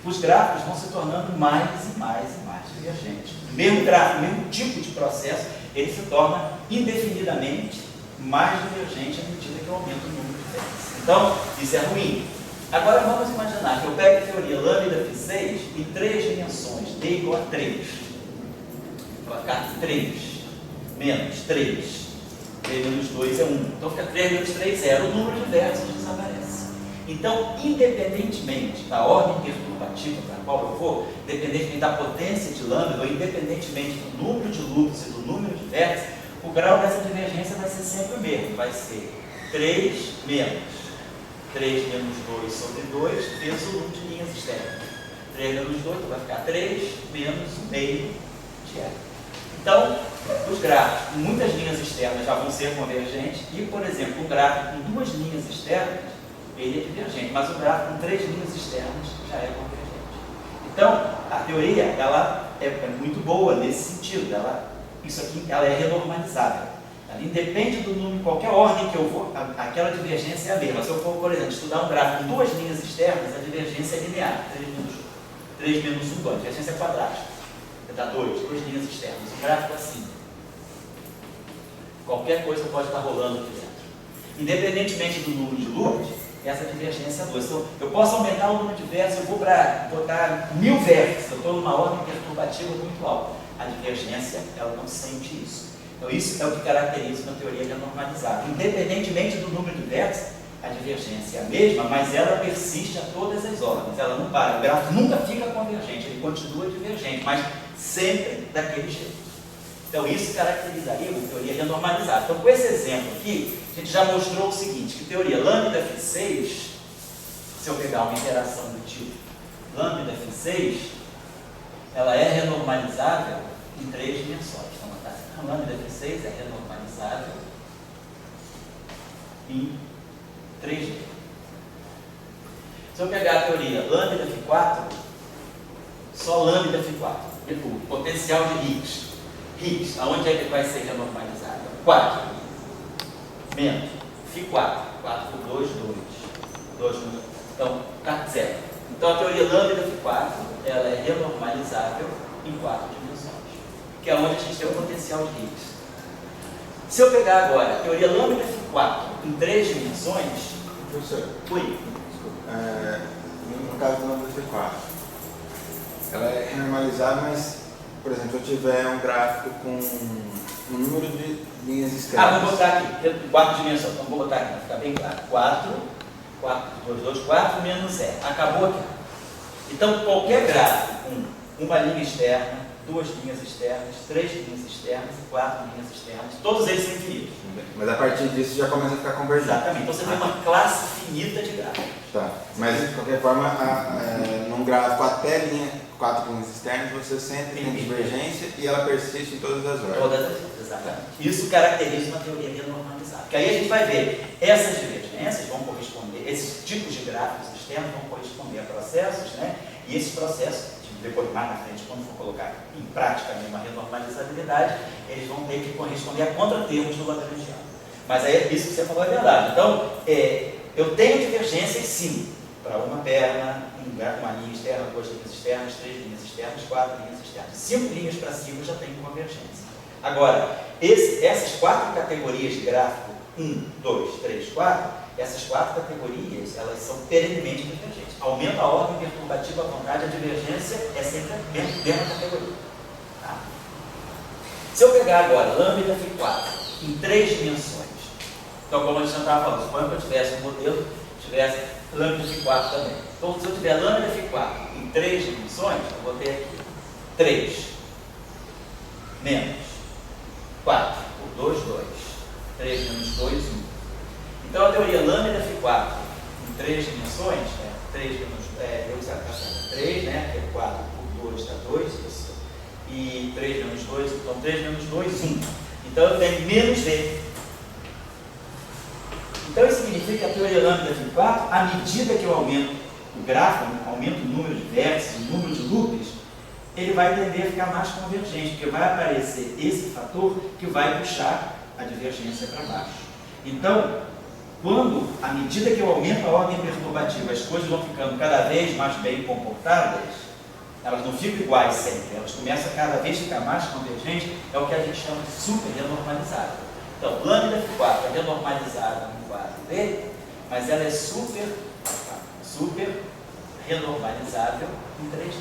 os gráficos vão se tornando mais e mais e mais divergentes. O mesmo gráfico, o mesmo tipo de processo, ele se torna indefinidamente mais divergente à medida que eu aumento o número de vértices. Então, isso é ruim. Agora vamos imaginar que eu pego a teoria Lambda-Phi6 em 3 dimensões, D igual a 3. Vai ficar 3 menos 3. 3 menos 2 é 1. Então fica 3 menos 3 é 0. O número de vértices desaparece. Então, independentemente da ordem perturbativa para a qual eu vou, independentemente da potência de lambda, ou independentemente do número de loops e do número de vértices, o grau dessa divergência vai ser sempre o mesmo. Vai ser 3 menos 3 menos 2 sobre 2 vezes o número de linhas externas. 3 menos 2 então vai ficar 3 menos meio de R. Então, os gráficos com muitas linhas externas já vão ser convergentes e, por exemplo, um gráfico com 2 linhas externas, ele é divergente, mas um gráfico com 3 linhas externas já é convergente. Então, a teoria ela é muito boa nesse sentido, isso aqui ela é renormalizável. Ela independe do número, qualquer ordem que eu vou, aquela divergência é a mesma. Se eu for, por exemplo, estudar um gráfico com 2 linhas externas, a divergência é linear, 3 menos 1, 2, a divergência é quadrática. Dá 2 linhas externas, um gráfico assim. Qualquer coisa pode estar rolando aqui dentro. Independentemente do número de loops, essa divergência é 2. Então, eu posso aumentar o número de vértices, eu vou para botar 1000 vértices, eu estou numa ordem perturbativa muito alta. A divergência, ela não sente isso. Então, isso é o que caracteriza uma teoria renormalizável. Independentemente do número de vértices, a divergência é a mesma, mas ela persiste a todas as ordens, ela não para, o gráfico nunca fica convergente, ele continua divergente, mas sempre daquele jeito. Então isso caracterizaria uma teoria renormalizada. Então com esse exemplo aqui, a gente já mostrou o seguinte, que teoria lambda Φ6, se eu pegar uma interação do tipo lambda Φ6, ela é renormalizável em 3 dimensões. Então a lambda Φ6 é renormalizável em 3D. Se eu pegar a teoria lambda Φ4, só lambda Φ4, o potencial de Higgs. Higgs, aonde é que vai ser renormalizado? 4 menos Φ4, 4 por 2, 2. Então, 0. Então a teoria lambda Φ4, ela é renormalizável em 4 dimensões, que é onde a gente tem o potencial de Higgs. Se eu pegar agora a teoria lambda Φ4 em 3 dimensões... Professor, Oi. No caso do lambda Φ4, ela é renormalizável, mas, por exemplo, se eu tiver um gráfico com um número de linhas externas... Vou botar aqui, 4 dimensões, então vou botar aqui, para ficar bem claro. 4, 2, 4 menos 0. Acabou aqui. Então, qualquer gráfico com uma linha externa, 2 linhas externas, 3 linhas externas e 4 linhas externas, todos eles são infinitos. Mas a partir disso já começa a ficar convergente. Exatamente. Então você tem uma classe finita de gráficos. Tá. Mas de qualquer forma, num gráfico até 4 linhas externas, você sempre tem divergência e ela persiste em todas as ordens. Todas as vezes, exatamente. Isso caracteriza uma teoria renormalizada. Porque aí a gente vai ver essas divergências vão corresponder, esses tipos de gráficos externos vão corresponder a processos, né? E esses processos, depois mais na frente, quando for colocar em prática uma renormalizabilidade, eles vão ter que corresponder a contratermos do lagrangiano. Mas aí isso que você falou é verdade. Então, eu tenho divergências sim, para uma perna, uma linha externa, 2 linhas externas, 3 linhas externas, 4 linhas externas. 5 linhas para cima eu já tenho convergência. Agora, essas 4 categorias de gráfico, 1, 2, 3, 4, essas 4 categorias, elas são perenemente divergentes. Aumenta a ordem perturbativa à vontade, a divergência é sempre dentro da categoria. Tá? Se eu pegar agora lambda Φ4 em 3 dimensões, então como a gente já estava falando, suponho que eu tivesse um modelo, tivesse lambda Φ4 também. Então se eu tiver lambda Φ4 em 3 dimensões, eu vou ter aqui 3 menos 4 por 2, 2. 3 menos 2, 1. Então a teoria lambda Φ4 em 3 dimensões, 3 menos 3, né? Que é 4 por 2 dá 2, isso. E 3 menos 2, então 3 menos 2, 1. Então eu tenho menos V. Então isso significa que a teoria lambda Φ4, à medida que eu aumento o gráfico, aumento o número de vértices, o número de loops, ele vai tender a ficar mais convergente, porque vai aparecer esse fator que vai puxar a divergência para baixo. Então, à medida que eu aumento a ordem perturbativa, as coisas vão ficando cada vez mais bem comportadas, elas não ficam iguais sempre, elas começam a cada vez ficar mais convergentes, é o que a gente chama de super renormalizada. Então, lambda Φ4 é renormalizada no quadro D, mas ela é super renormalizável em 3D.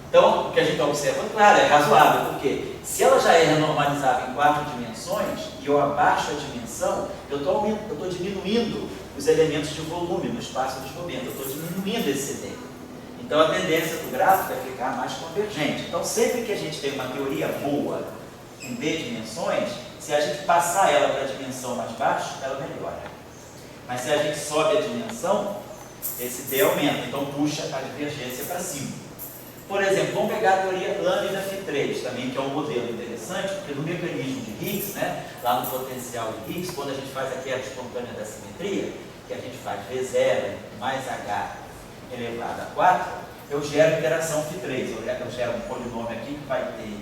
Então, o que a gente observa, claro, é razoável, porque se ela já é renormalizável em 4 dimensões e eu abaixo a dimensão, eu estou diminuindo os elementos de volume no espaço de movimento, eu estou diminuindo esse D. Então, a tendência do gráfico é ficar mais convergente. Então, sempre que a gente tem uma teoria boa em D dimensões, se a gente passar ela para a dimensão mais baixa, ela melhora. Mas se a gente sobe a dimensão, esse D aumenta, então puxa a divergência para cima. Por exemplo, vamos pegar a teoria lambda Φ3 também, que é um modelo interessante, porque no mecanismo de Higgs, né, lá no potencial de Higgs, quando a gente faz a queda espontânea da simetria, que a gente faz V0 mais H elevado a 4, eu gero interação Φ3, eu gero um polinômio aqui que vai ter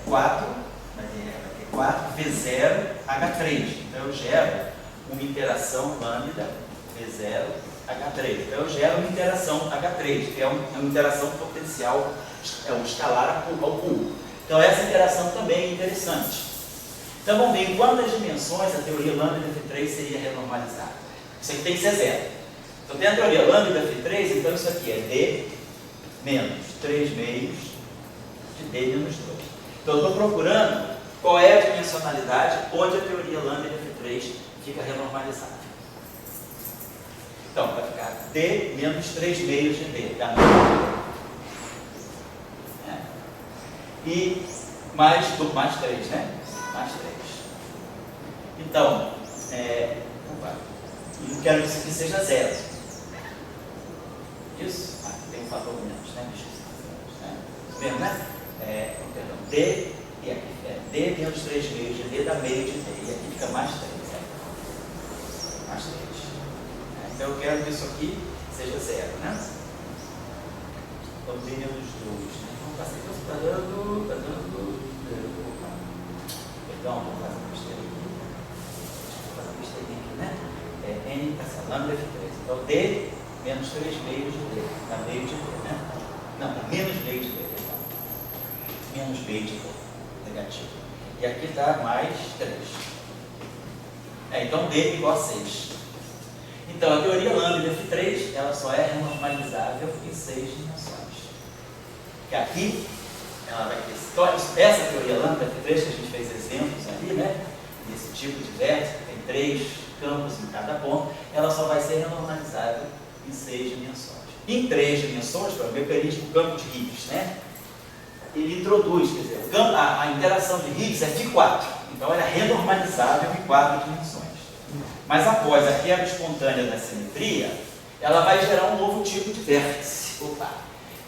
4, vai ter 4, V0, H3. Então eu gero uma interação lambda, V0, H3. Então eu gero uma interação H3, que é uma interação potencial, é um escalar ao cubo. Então essa interação também é interessante. Então vamos ver em quantas dimensões a teoria lambda Φ3 seria renormalizada. Isso aqui tem que ser 0. Então tem a teoria lambda Φ3, então isso aqui é D menos 3 meios de D menos 2. Então eu estou procurando qual é a dimensionalidade onde a teoria lambda Φ3 fica renormalizável. Então, vai ficar D menos 3 meios de D, da mesma. E mais 3, né? Mais 3. Então, eu quero que isso aqui seja 0. Isso? Aqui tem um fator menos, né? Isso mesmo, né? Perdão, D, e aqui D menos 3 meios de D dá meio de D. E aqui fica mais 3. Mais 3. Então eu quero que isso aqui seja 0, né? Então D menos 2, né? Vamos passar aqui, está dando. Perdão, vou fazer uma besteira aqui. Vou fazer uma besteirinha aqui, né? N está sendo lambda F3. Então D menos 3 meios de D. Dá meio de D, né? Não, dá menos meio de D. Então. Menos meio de D. Negativo. E aqui dá mais 3. Então D igual a 6. Então a teoria lambda F3 ela só é renormalizável em 6 dimensões. Que aqui ela vai ter essa teoria lambda F3 que a gente fez exemplos ali, né? Desse tipo de vértice, que tem 3 campos em cada ponto, ela só vai ser renormalizável em 6 dimensões. Em 3 dimensões, para o mecanismo campo de Higgs, né? Ele introduz, quer dizer, a interação de Higgs é φ4, então ela é renormalizável em 4 dimensões. Mas após a quebra espontânea da simetria, ela vai gerar um novo tipo de vértice.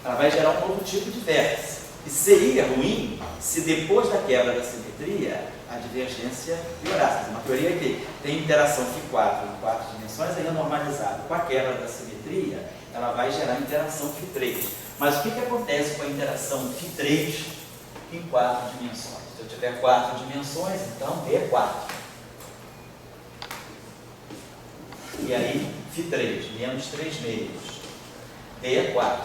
Ela vai gerar um novo tipo de vértice. E seria ruim se depois da quebra da simetria a divergência piorasse. Uma teoria que tem interação φ4 em 4 dimensões é renormalizável. Com a quebra da simetria, ela vai gerar interação φ3. Mas o que acontece com a interação φ3 em 4 dimensões? Se eu tiver 4 dimensões, então D é 4. E aí, φ3, menos 3 meios. D é 4.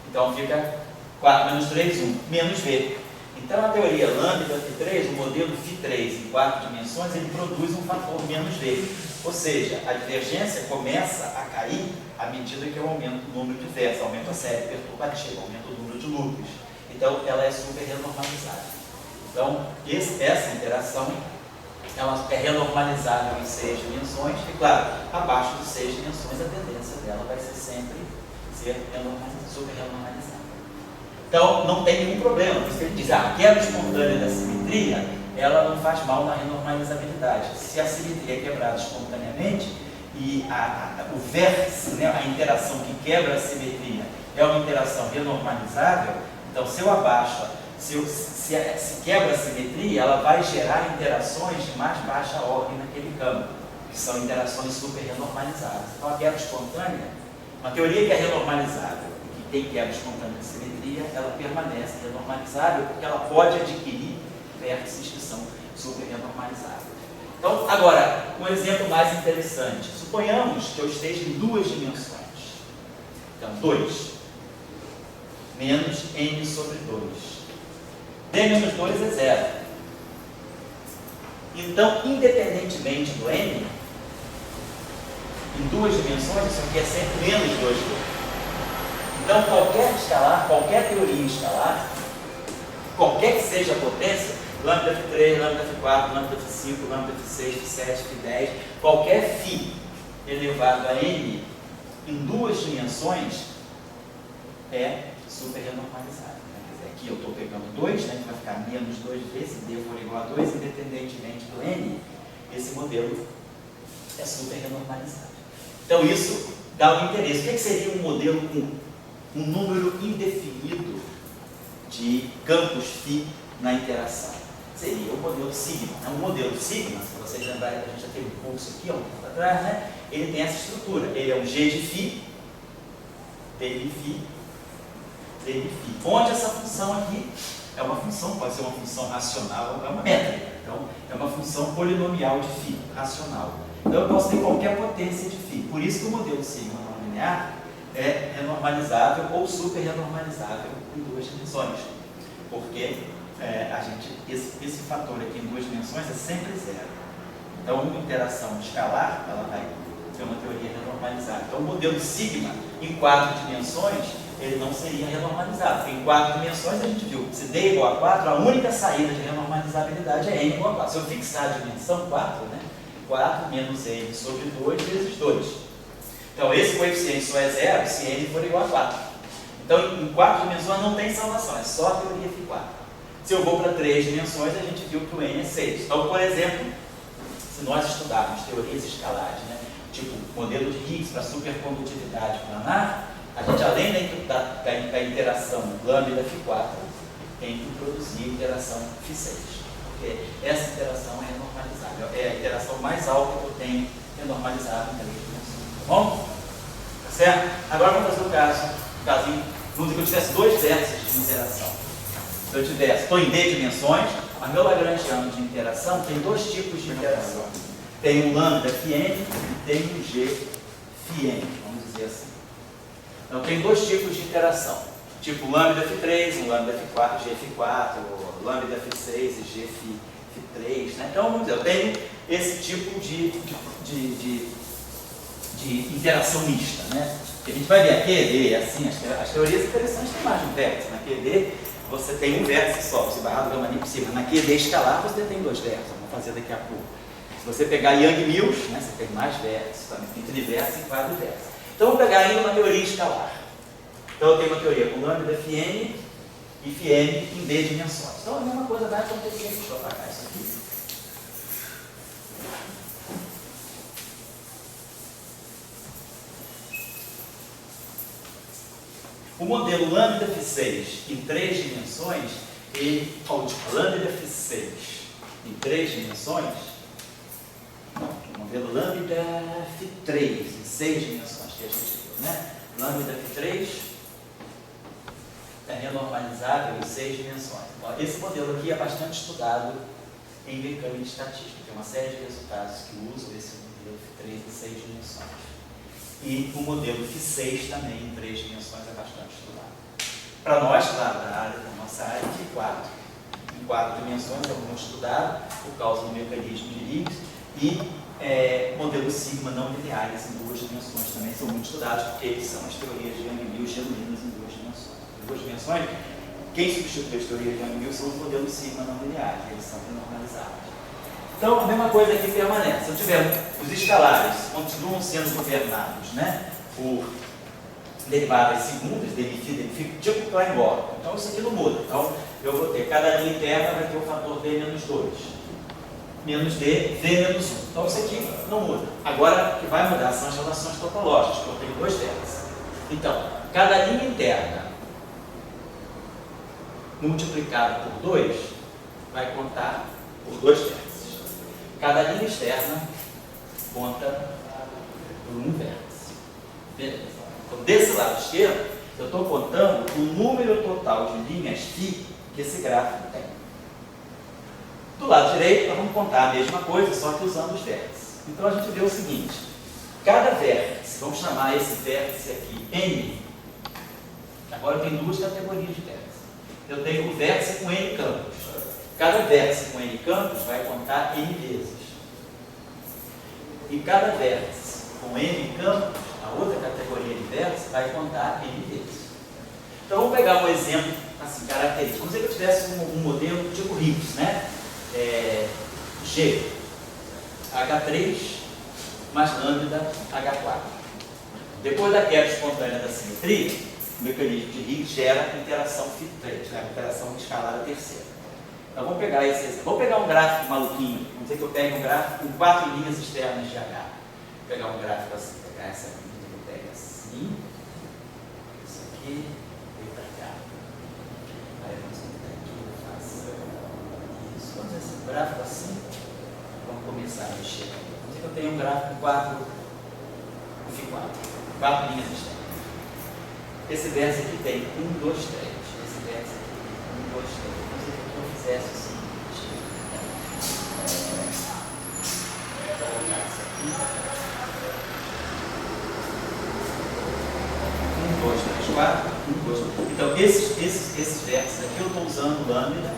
Então fica 4 menos 3, 1, menos V. Então a teoria lambda F3, o modelo φ3 em 4 dimensões, ele produz um fator menos V. Ou seja, a divergência começa a cair à medida que eu aumento o número de vértices, aumento a série perturbativa, aumento o número de loops. Então ela é super renormalizável. Então essa interação ela é renormalizável em 6 dimensões e, claro, abaixo de 6 dimensões a tendência dela vai ser sempre ser super renormalizável. Então não tem nenhum problema, por isso que ele diz, a quebra espontânea da simetria ela não faz mal na renormalizabilidade. Se a simetria é quebrada espontaneamente e o vértice, né, a interação que quebra a simetria é uma interação renormalizável, então se eu abaixo, se quebra a simetria, ela vai gerar interações de mais baixa ordem naquele campo, que são interações super renormalizáveis. Então a quebra espontânea, uma teoria que é renormalizável e que tem quebra espontânea de simetria, ela permanece renormalizável porque ela pode adquirir vértices que são super renormalizáveis. Então, agora, um exemplo mais interessante. Suponhamos que eu esteja em 2 dimensões. Então, 2 menos n sobre 2. D menos 2 é 0. Então, independentemente do n, em 2 dimensões, isso aqui é sempre menos 2D. Então, qualquer escalar, qualquer teoria escalar, qualquer que seja a potência, lambda F3, lambda F4, lambda F5, lambda F6, F7, F10, qualquer φ elevado a n em 2 dimensões é super renormalizável. Aqui eu estou pegando 2, né, que vai ficar menos 2V, se D for igual a 2, independentemente do n, esse modelo é super renormalizável. Então isso dá um interesse. O que seria um modelo com um número indefinido de campos φ na interação? Seria o modelo sigma. O modelo sigma, se vocês lembrarem que a gente já teve um curso aqui há um tempo atrás, né, ele tem essa estrutura. Ele é um G de φ, D de φ, D de φ. Onde essa função aqui é uma função, pode ser uma função racional, é uma métrica. Então, é uma função polinomial de φ, racional. Então, eu posso ter qualquer potência de φ. Por isso que o modelo sigma não linear é renormalizável ou super renormalizável em 2 dimensões. Porque esse fator aqui em 2 dimensões é sempre 0. Então, uma interação escalar, ela vai ter uma teoria renormalizável. Então, o modelo sigma em 4 dimensões, ele não seria renormalizável. Em 4 dimensões, a gente viu, se D é igual a 4, a única saída de renormalizabilidade é N igual a 4. Se eu fixar a dimensão 4, né, 4 menos n sobre 2 vezes 2. Então, esse coeficiente só é zero se n for igual a 4. Então, em 4 dimensões não tem salvação, é só a teoria Φ4. Se eu vou para 3 dimensões, a gente viu que o n é 6. Então, por exemplo, se nós estudarmos teorias escalares, né, tipo modelo de Higgs para supercondutividade planar, a gente, além da interação lambda Φ4, tem que introduzir a interação Φ6. Porque essa interação é normalizável. É a interação mais alta que eu tenho renormalizável em 3 dimensões. Tá bom? Tá certo? Agora vamos fazer o casinho. Vamos dizer que eu tivesse 2 vértices de interação. Se eu tivesse, estou em D dimensões, mas meu lagrangiano de interação tem 2 tipos de interação. Tem um lambda φn e tem um g φn, vamos dizer assim. Então tem 2 tipos de interação. Tipo lambda Φ3, um lambda Φ4, g Φ4, lambda Φ6 e g Φ3. Né? Então, vamos dizer, eu tenho esse tipo de interação mista. Né? A gente vai ver a QED, assim, as teorias interessantes têm mais de um vértice. Na QED, você tem um vértice só, você barrado gama nem possível. Na QED escalar, você tem 2 vértices, vamos fazer daqui a pouco. Se você pegar Yang-Mills, né, você tem mais vértices, também tem trivértice e quadrivértice. Então, vamos pegar ainda uma teoria escalar. Então, eu tenho uma teoria com lambda Φn e Φn em D dimensões. Então, a mesma coisa vai acontecer. Deixa eu apagar isso aqui. O modelo lambda Φ6 em 3 dimensões, lambda Φ6 em 3 dimensões, o modelo lambda Φ3 em 6 dimensões que a gente viu, né? Lambda Φ3 é renormalizável em 6 dimensões. Esse modelo aqui é bastante estudado em mecânica estatística. Tem uma série de resultados que usam esse modelo Φ3 em 6 dimensões. E o modelo Φ6 também em 3 dimensões é bastante estudado. Para nós, claro, da nossa área, Φ4 em 4 dimensões é muito estudado por causa do mecanismo de Higgs e modelos sigma não lineares em 2 dimensões também são muito estudados porque eles são as teorias de Yang-Mills genuínas em 2 dimensões. Em 2 dimensões, quem substitui as teorias de Yang-Mills são os modelos sigma não lineares, eles são renormalizáveis. Então, a mesma coisa aqui permanece. Se eu tiver os escalares, continuam sendo governados, né, por derivadas segundas, derivadas, tipo Klein-Gordon. Então, isso aqui não muda. Então, eu vou ter, cada linha interna vai ter o fator D menos 2. Menos D, V menos 1. Então, isso aqui não muda. Agora, o que vai mudar são as relações topológicas, que eu tenho 2 vértices. Então, cada linha interna multiplicada por 2 vai contar por 2 vértices. Cada linha externa conta por 1 vértice. Beleza. Então, desse lado esquerdo, eu estou contando o número total de linhas φ que esse gráfico tem. Do lado direito, nós vamos contar a mesma coisa, só que usando os vértices. Então, a gente vê o seguinte. Cada vértice, vamos chamar esse vértice aqui N. Agora, eu tenho 2 categorias de vértice. Eu tenho o vértice com N campos. Cada vértice com N campos vai contar N vezes. E cada vértice com N campos, a outra categoria de vértice, vai contar N vezes. Então, vamos pegar um exemplo assim, característico. Vamos dizer que eu tivesse um modelo tipo Higgs, né? G, H3 mais lambda H4. Depois da quebra espontânea da simetria, o mecanismo de Higgs gera interação Φ3, né? Interação escalar terceira. Então vamos pegar esse exemplo. Vou pegar um gráfico maluquinho. Vamos dizer que eu pego um gráfico com 4 linhas externas de H. Vou pegar um gráfico assim, pegar essa linha, eu pego assim, isso aqui, e para cá. Aí vamos botar aqui, eu faço isso. Vamos fazer esse gráfico assim. Vamos começar a mexer. Vamos dizer que eu tenho um gráfico com 4 linhas externas. Esse vértice aqui tem 1, 2, 3. Esse vértice aqui tem 1, 2, 3. Fizesse o seguinte, vou colocar isso aqui, 1, 2, 3, 4, 1, 2, 3. Então, esses vértices aqui eu estou usando lambda,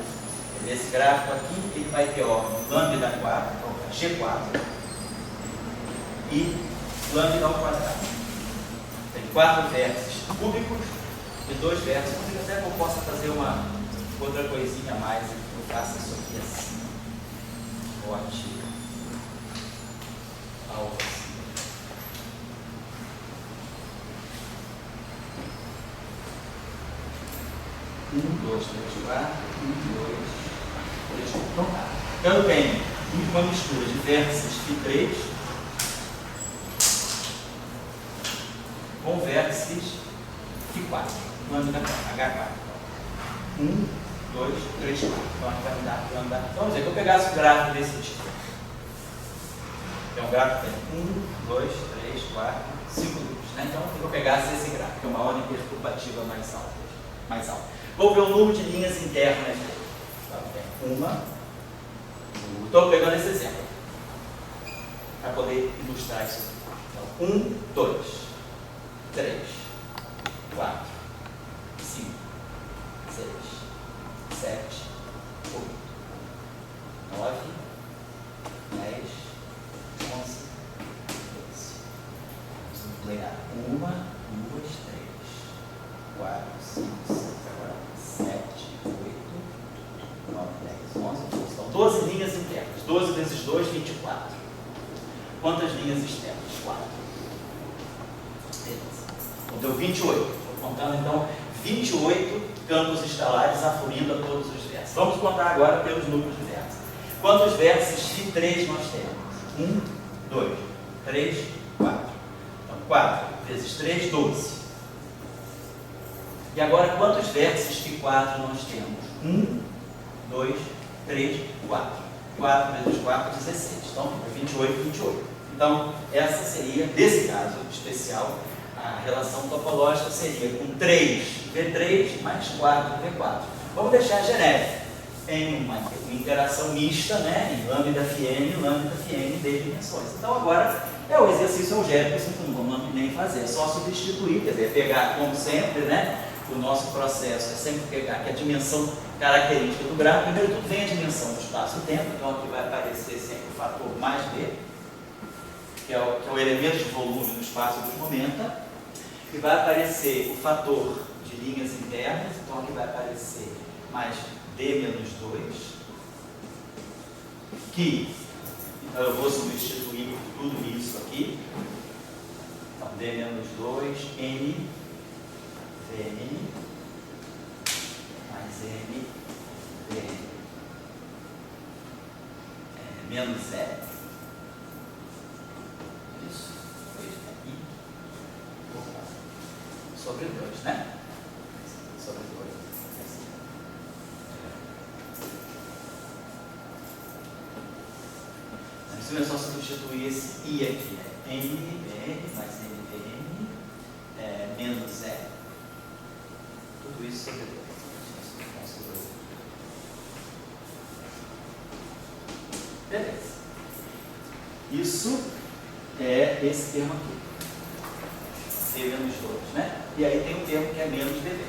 nesse gráfico aqui, ele vai ter lambda 4, G4, e lambda ao quadrado. Tem 4 vértices cúbicos e 2 vértices cúbicos, até que eu possa fazer uma outra coisinha a mais, eu faço isso aqui assim. Ótimo. algo assim. 1, 2, 3, 4, 1, 2, 3, 4. Então tá. Então eu tenho uma mistura de vértices φ3 com vértices φ4, no âmbito da H4. 1, 2, 3, 4. Então aqui vai me dar. Então vamos dizer que eu pegasse o gráfico desse tipo. Então o gráfico tem 1, 2, 3, 4, 5 grupos. Né? Então eu pegasse esse gráfico, que é uma ordem perturbativa mais alta. Vou ver o número de linhas internas dele. Então, tem uma. Estou pegando esse exemplo para poder ilustrar isso aqui. Então, 1, 2, 3, 4, 5, 6, 7, 8, 9, 10, 11, 12. Vamos emplear 1, 2, 3, 4, 5, 6, 7, 8, 9, 10, 11, 12. São 12 linhas internas. 12 vezes 2, 24. Quantas linhas externas? 4. Beleza. Então deu 28. Estou contando então 28 campos escalares afluindo a todos os vértices. Vamos contar agora pelos números de vértices. Quantos vértices φ3 nós temos? 1, 2, 3, 4. Então 4 vezes 3, 12. E agora, quantos vértices φ4 nós temos? 1, 2, 3, 4. 4 vezes 4, 16. Então, 28, 28. Então, essa seria, nesse caso especial, a relação topológica seria com 3V3 mais 4V4. Vamos deixar genérico em uma interação mista, né, em lambda Fn, lambda Fn de dimensões. Então, agora é o exercício algébrico, assim, não vamos nem fazer, é só substituir, quer dizer, pegar, como sempre, né, o nosso processo é sempre pegar que a dimensão característica do gráfico, primeiro tudo vem a dimensão do espaço-tempo, então aqui vai aparecer sempre o fator mais B, que é o elemento de volume do espaço dos momenta, e vai aparecer o fator de linhas internas, então aqui vai aparecer mais D menos 2, que então eu vou substituir tudo isso aqui, então D menos 2, N, Vn, mais N, Vn, menos E, isso, 2i, sobre 2, né? Sobre 2. Então, é só substituir esse I aqui, né? NVN mais NVN, menos E. Tudo isso sobre 2. Beleza. Isso é esse termo aqui. C menos 2, né? E aí tem um termo que é menos VV.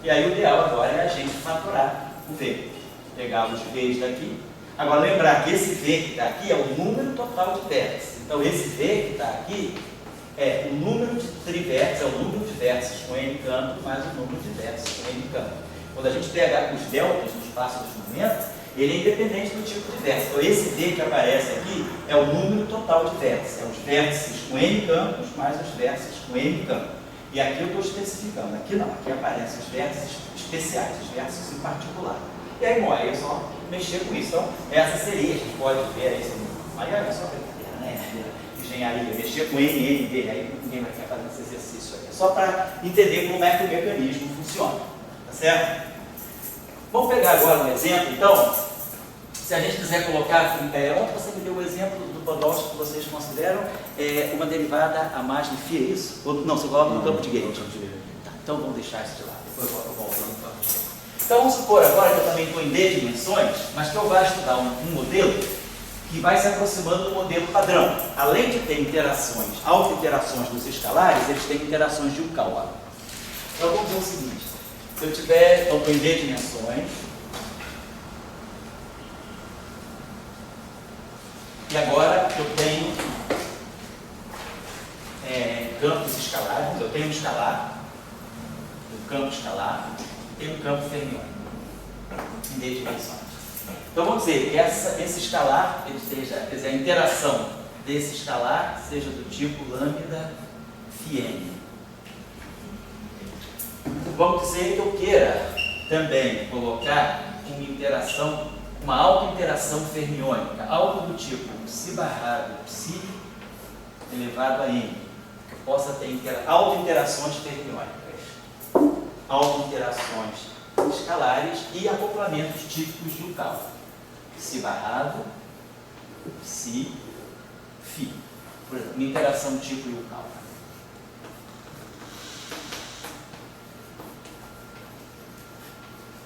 E aí o ideal agora é a gente fatorar o V. Pegar os V's daqui. Agora lembrar que esse V que está aqui é o número total de vértices. Então esse V que está aqui é o número de trivértices, é o número de vértices com N campos mais o número de vértices com N campos. Quando a gente pega os deltas no espaço dos momentos, ele é independente do tipo de vértice. Então esse V que aparece aqui é o número total de vértices. É os vértices com N campos mais os vértices com N campos. E aqui eu estou especificando. Aqui não, aqui aparecem os vértices especiais, os vértices em particular. E aí, bom, aí é só mexer com isso. Então, essa seria, a gente pode ver aí, aí é só brincadeira, né? Engenharia, mexer com N, D, aí ninguém vai ficar fazendo esse exercício aí. É só para entender como é que o mecanismo funciona, tá certo? Vamos pegar agora um exemplo, então, se a gente quiser colocar, ontem você me deu o exemplo do Podolsky que vocês consideram uma derivada a mais de φ, é isso? Ou, não, você coloca no campo de gauge. Tá, então vamos deixar isso de lado, depois eu volto lá no campo de gauge. Então vamos supor agora que eu também estou em D dimensões, mas que eu vou estudar um modelo que vai se aproximando do modelo padrão. Além de ter interações, auto-interações dos escalares, eles têm interações de Yukawa. Então vamos dizer o seguinte, se eu tiver, então estou em D dimensões, e agora eu tenho campos escalares, eu tenho um escalar, um campo escalar, tem um campo fermiônico em D dimensões. Então vamos dizer que esse escalar, ele seja, quer dizer, a interação desse escalar seja do tipo lambda φn. Vamos dizer que eu queira também colocar uma interação, uma auto-interação fermiônica, algo do tipo psi barrado psi elevado a n, que possa ter auto-interações fermiônicas, auto-interações escalares e acoplamentos típicos de um cálculo. Psi barrado, psi, φ. Por exemplo, uma interação tipo de um cálculo.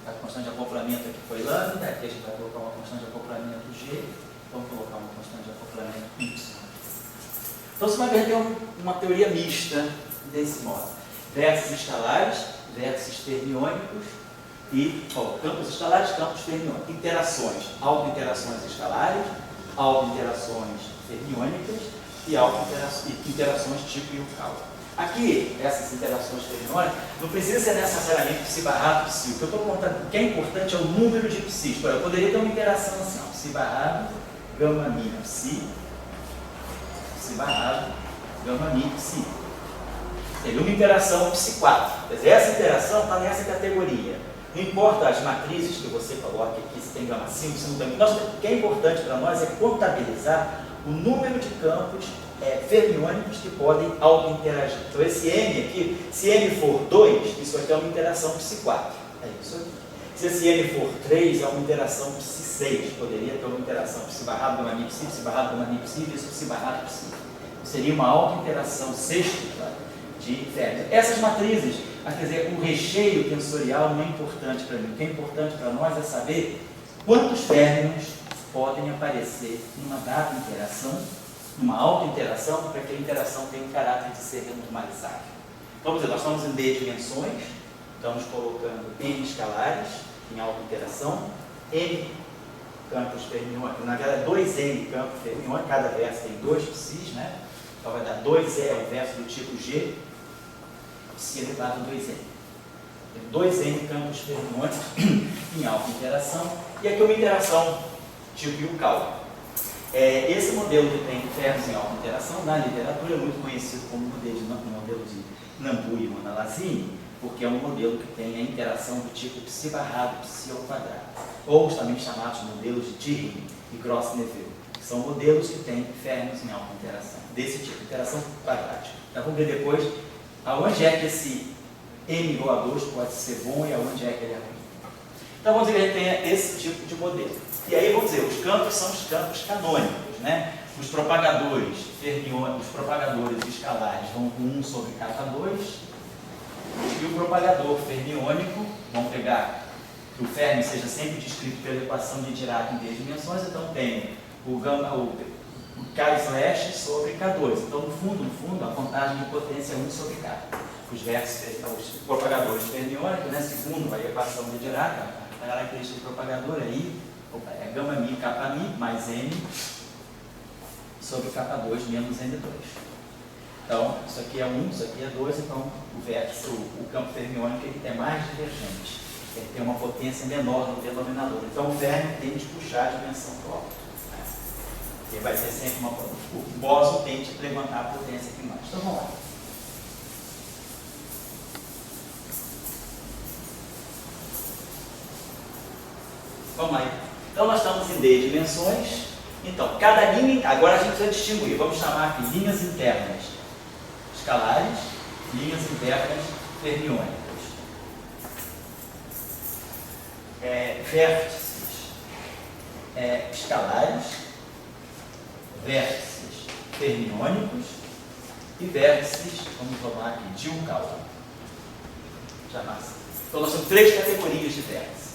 A constante de acoplamento aqui foi lambda, aqui a gente vai colocar uma constante de acoplamento G, vamos colocar uma constante de acoplamento Y. Então você vai ver que é uma teoria mista desse modo. Vértices escalares, vértices fermiônicos e campos escalares, campos fermiônicos. Interações, auto-interações escalares, auto-interações fermiônicas e auto-interações tipo Yukawa. Aqui, essas interações fermiônicas, não precisa ser necessariamente psi barrado psi. O que eu estou contando, o que é importante é o número de psis. Por exemplo, eu poderia ter uma interação assim, ó, psi barrado, gama mi psi, psi barrado, gama mi psi. Seria uma interação psi 4. Quer dizer, essa interação está nessa categoria. Não importa as matrizes que você coloque aqui, se tem gama 5, se não tem. O que é importante para nós é contabilizar o número de campos fermiônicos que podem auto-interagir. Então, esse N aqui, se N for 2, isso aqui é uma interação psi 4. É isso aqui. Se esse N for 3, é uma interação psi 6. Poderia ter uma interação psi barrado gama mi psi, psi barrado gama mi psi, isso psi barrado psi. Seria uma auto-interação sextupla de férmions. Essas matrizes, quer dizer, o recheio tensorial não é importante para mim. O que é importante para nós é saber quantos férmions podem aparecer numa dada interação, numa auto-interação, para que a interação tenha o caráter de ser normalizável. Então, vamos dizer, nós estamos em D dimensões, estamos colocando N escalares em auto-interação, N campos fermiônicos, na verdade 2N campos fermiônicos, cada verso tem 2 psis, né? Então vai dar 2E, o verso do tipo G, psi elevado a 2N. Tem 2N campos fermiônicos em auto-interação, e aqui uma interação tipo Yukawa. Esse modelo que tem ferros em auto-interação na literatura é muito conhecido como modelo de Nambu e Monalazini, porque é um modelo que tem a interação do tipo psi barrado psi ao quadrado, ou também chamados modelos de Tirring e Gross-Neveu. São modelos que têm ferros em auto-interação, desse tipo, interação quadrática. Então vamos ver depois aonde é que esse N igual a 2 pode ser bom e aonde é que ele é ruim. Então vamos dizer que a gente tem esse tipo de modelo. E aí, vamos dizer, os campos são os campos canônicos, né? Os propagadores fermiônicos, os propagadores escalares vão com 1 sobre K2, e o propagador fermiônico, vamos pegar que o fermi seja sempre descrito pela equação de Dirac em 10 dimensões, então tem o K/ sobre K2. Então, no fundo, a contagem de potência é 1 sobre K. Os os propagadores fermiônicos, né? Segundo a equação de Dirac, a característica do propagador é gama mi kappa mi mais n sobre K2 menos n2. Então, isso aqui é 1, isso aqui é 2, então o campo fermiônico ele é mais divergente. Ele tem uma potência menor no denominador. Então, o fermi tende a puxar a dimensão para o alto. Ele vai ser sempre o bóson tende a levantar a potência aqui embaixo. Então, vamos lá. Vamos lá. Então, nós estamos em D dimensões. Então, cada linha, agora a gente precisa distinguir, vamos chamar aqui linhas internas escalares, linhas internas fermiônicas. Vértices escalares, vértices fermiônicos e vértices, vamos chamar aqui, de Yukawa. Então, nós temos 3 categorias de vértices.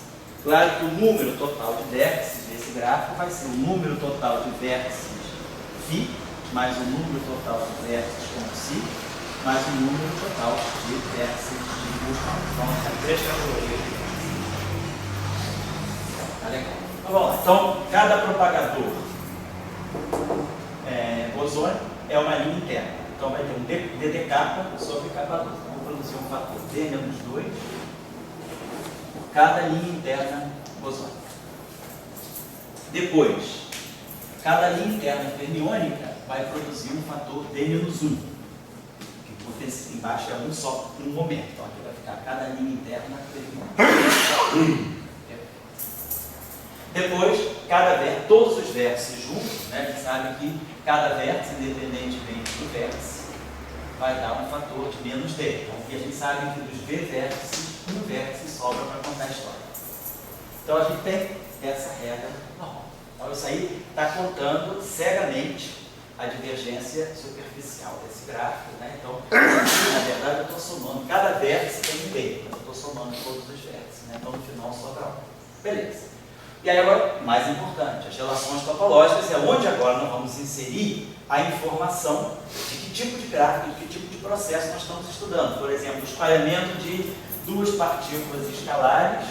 Claro que o número total de vértices desse gráfico vai ser o número total de vértices φ, mais o número total de vértices com psi, mais o número total de vértices de Yukawa. Então, nós temos 3 categorias de vértices. Tá legal? Então, vamos lá. Então, cada propagador bosônico é uma linha interna. Então, vai ter um ddk sobre K2. Vamos produzir um fator D menos 2. Cada linha interna bosônica. Depois, cada linha interna fermiônica vai produzir um fator D-1, que embaixo é um só no momento. Então aqui vai ficar cada linha interna fermiônica. Depois, todos os vértices juntos, né, a gente sabe que cada vértice, independentemente do vértice, vai dar um fator de menos D. Então, e a gente sabe que dos V vértices, um vértice sobra para contar a história. Então a gente tem essa regra normal. Então isso aí está contando cegamente a divergência superficial desse gráfico, né? Então, na verdade, eu estou somando, cada vértice tem um D, eu estou somando todos os vértices, né? Então no final sobra um. Beleza. E aí agora, mais importante, as relações topológicas é onde agora nós vamos inserir a informação de que tipo de gráfico, de que tipo de processo nós estamos estudando. Por exemplo, o espalhamento de duas partículas escalares,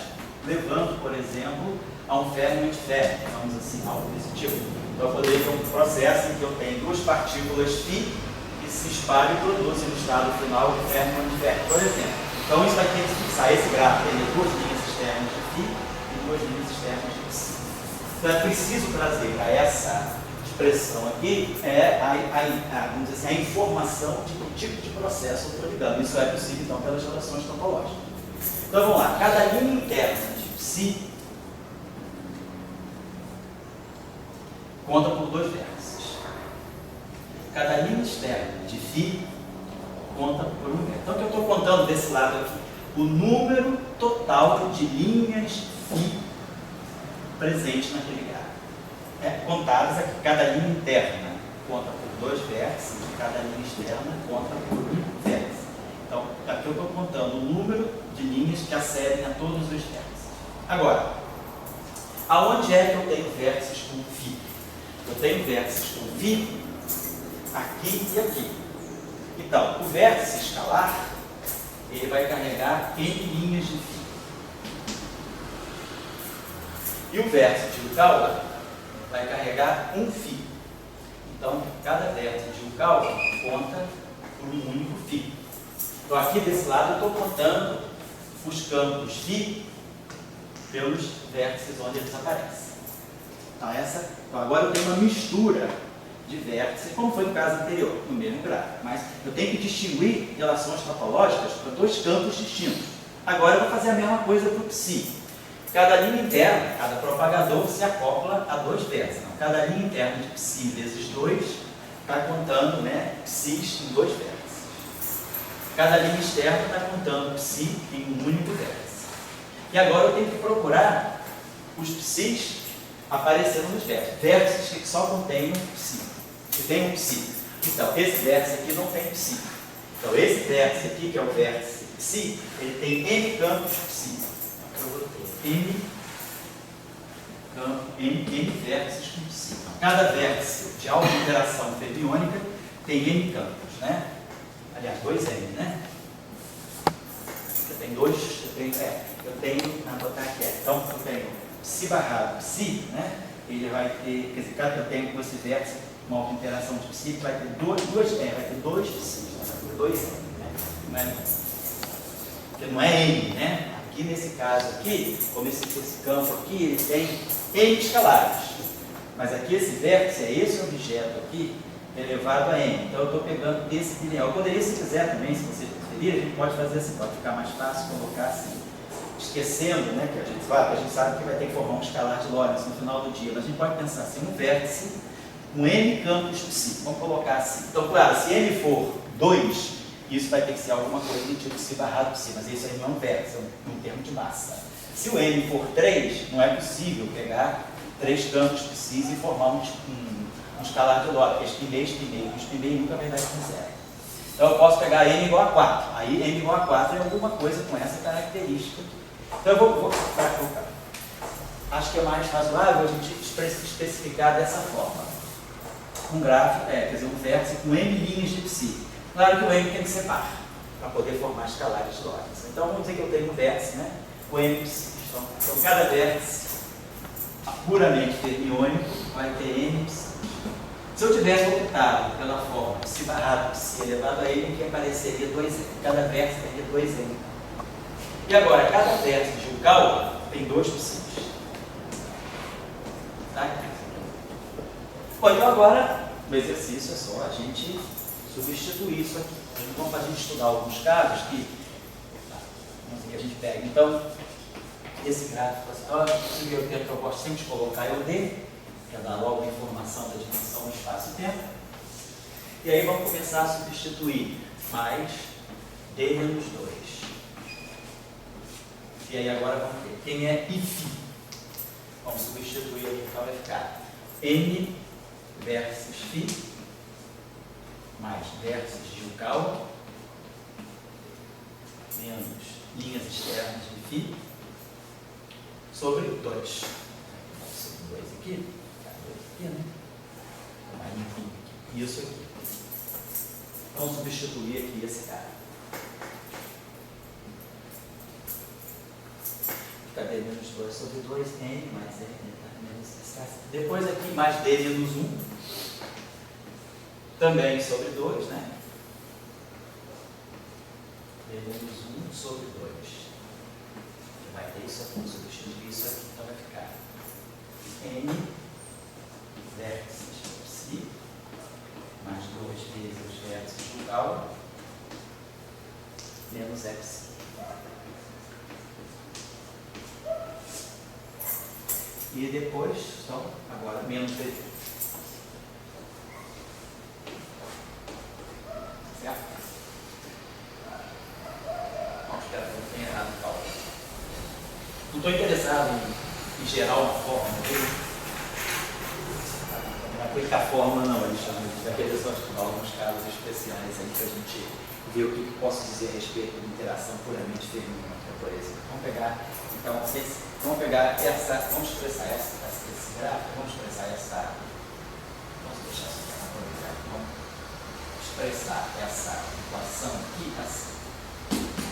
levando, por exemplo, a um ferro antiferro, digamos assim, algo desse tipo. Então eu poderia ter um processo em que eu tenho duas partículas φ que se espalham e produzem no estado final o ferro antiferro, por exemplo. Então isso vai ter que fixar esse gráfico, tem duas linhas externas de φ e duas linhas externas de ψ. Então é preciso trazer para essa expressão aqui vamos dizer assim, a informação de que tipo de processo eu estou lidando. Isso é possível então pelas relações topológicas. Então vamos lá, cada linha interna de ψ conta por dois vértices. Cada linha externa de φ conta por um vértice. Então o que eu estou contando desse lado aqui? O número total de linhas φ presentes naquele gráfico. Contadas aqui, cada linha interna conta por dois vértices e cada linha externa conta por um vértice. Então, aqui eu estou contando o número de linhas que acedem a todos os vértices. Agora, aonde é que eu tenho vértices com φ? Eu tenho vértices com φ aqui e aqui. Então, o vértice escalar, ele vai carregar N linhas de φ. E o vértice de Yukawa vai carregar um φ. Então, cada vértice de Yukawa conta por um único φ. Então, aqui desse lado, eu estou contando os campos φ pelos vértices onde eles aparecem. Então, agora eu tenho uma mistura de vértices, como foi no caso anterior, no mesmo gráfico. Mas eu tenho que distinguir relações topológicas para dois campos distintos. Agora eu vou fazer a mesma coisa para o ψ. Cada linha interna, cada propagador se acopla a dois vértices. Então, cada linha interna de ψ vezes 2 está contando, né, ψ em dois vértices. Cada linha externa está contando ψ em um único vértice. E agora eu tenho que procurar os ψs aparecendo nos vértices. Vértices que só contêm um ψ, que tem um ψ. Então, esse vértice aqui não tem ψ. Então, esse vértice aqui, que é o vértice ψ, ele tem n campos ψ. Então, eu vou ter N vértices com ψ. Cada vértice de alta interação fermiônica tem N campos, né? Aliás, 2N, né? Eu tenho dois, vou botar aqui, então eu tenho ψ barrado ψ, né? Ele vai ter, quer dizer, cada eu tenho com esse vértice uma alta interação de ψ, vai ter dois ψ, vai ter 2N, né? Porque não é N, né? Aqui nesse caso aqui, como esse campo aqui, ele tem N escalares. Mas aqui esse vértice é esse objeto aqui elevado a N. Então eu estou pegando esse linear. Eu poderia, se quiser também, se você preferir, a gente pode fazer assim, pode ficar mais fácil colocar assim. Esquecendo, né, que a gente sabe que vai ter que formar um escalar de Lorentz no final do dia. Mas a gente pode pensar assim, um vértice com N campos ψ. Vamos colocar assim. Então, claro, se N for 2, isso vai ter que ser alguma coisa do tipo ψ barrado ψ, mas isso aí não é um vértice, é um termo de massa. Se o N for 3, não é possível pegar 3 campos ψ e formar um escalar de Lorentz, porque o espinhei nunca vai dar isso com zero. Então eu posso pegar N igual a 4, aí N igual a 4 é alguma coisa com essa característica. Então eu vou colocar. Acho que é mais razoável a gente especificar dessa forma. Um gráfico, quer dizer, um vértice com N linhas de ψ. Claro que o M tem que ser par, para poder formar escalares de Lorentz. Então, vamos dizer que eu tenho um vértice, né, com M ψ. Então, cada vértice puramente fermiônico vai ter N ψ. Se eu tivesse optado pela forma ψ barrado ψ elevado a N, que apareceria 2N. Cada vértice teria 2N. E agora, cada vértice de Yukawa tem dois ψs. Tá? Bom, então agora o exercício é só a gente substituir isso aqui. Vamos a gente estudar alguns casos que a gente pega. Então, esse gráfico, o primeiro termo que eu gosto sempre de colocar é o D, que é dar logo a informação da dimensão do espaço e tempo. E aí vamos começar a substituir mais D menos 2. E aí agora vamos ver quem é Iφ. Vamos substituir aqui, então vai ficar N versus φ mais versus Gil-Cal menos linhas externas de φ sobre 2. Sobre 2 aqui, né? Mais aqui. Isso aqui. Vamos substituir aqui esse cara. Fica D menos 2 sobre 2, N mais N menos S. Depois aqui mais D menos 1, também sobre 2, né? D menos 1 sobre 2. Vai ter isso aqui, substituir isso aqui, então vai ficar N vértices por si, mais 2 vezes os vértices do Cal, menos X. E depois, então, agora menos DV. Certo? Bom, espero que não tenha errado o cálculo. Não estou interessado em gerar uma fórmula. Não aplicar a fórmula não, Alexandre. Já queria só estudar alguns casos especiais aí para a gente ver o que posso dizer a respeito de interação puramente feminina, por exemplo. Vamos pegar, então, vamos pegar essa, vamos expressar esse gráfico, vamos expressar essa, vamos deixar isso aqui, vamos expressar essa equação aqui, assim.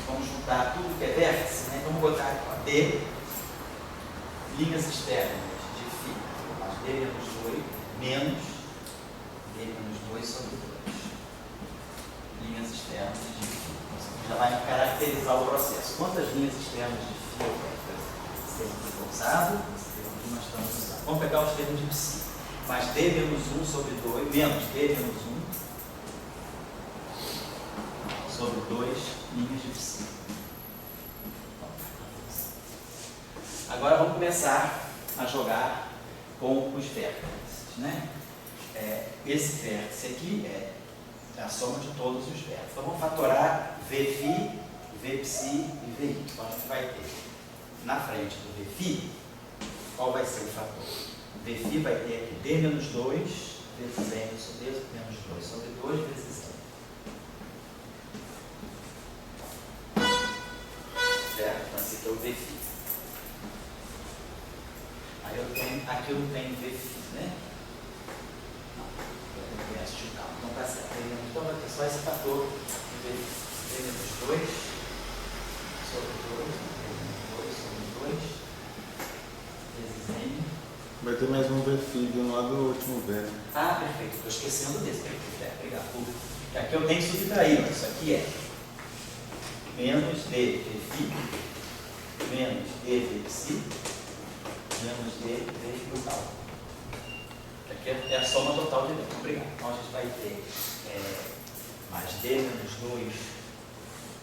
Vamos juntar tudo que é vértice, né? Vamos botar aqui, ó, D, linhas externas de φ, mais D menos 2, menos D menos 2 sobre 2. Linhas externas de φ. Já vai caracterizar o processo. Quantas linhas externas de φ eu quero ser usado? Nós estamos usando. Vamos pegar os termos de psi. Mais D menos 1 sobre 2, menos D menos 1 sobre 2 linhas de psi. Agora vamos começar a jogar com os vértices, né? Esse vértice aqui é a soma de todos os vértices. Então vamos fatorar Vφ, Vψ e Vi. Então a gente vai ter na frente do Vφ, qual vai ser o fator? Vφ vai ter aqui D menos 2 vezes N sobre menos 2 sobre 2 vezes N. Certo? Então esse aqui é o Vφ. Aí eu tenho, aqui eu não tenho Vφ, né? Não, eu tenho esse de calma. Então tá certo. Então vai ter só esse fator D menos 2 sobre 2, D menos 2 sobre 2 vezes N. Vai ter mais um Vφ do lado do último V. Ah, perfeito. Estou esquecendo desse. Perfeito. Obrigado. Porque aqui eu tenho que subtrair. Isso aqui é menos D Vφ menos D Vψ menos D Vγ. Aqui é a soma total de D. Obrigado. Então a gente vai ter mais D menos 2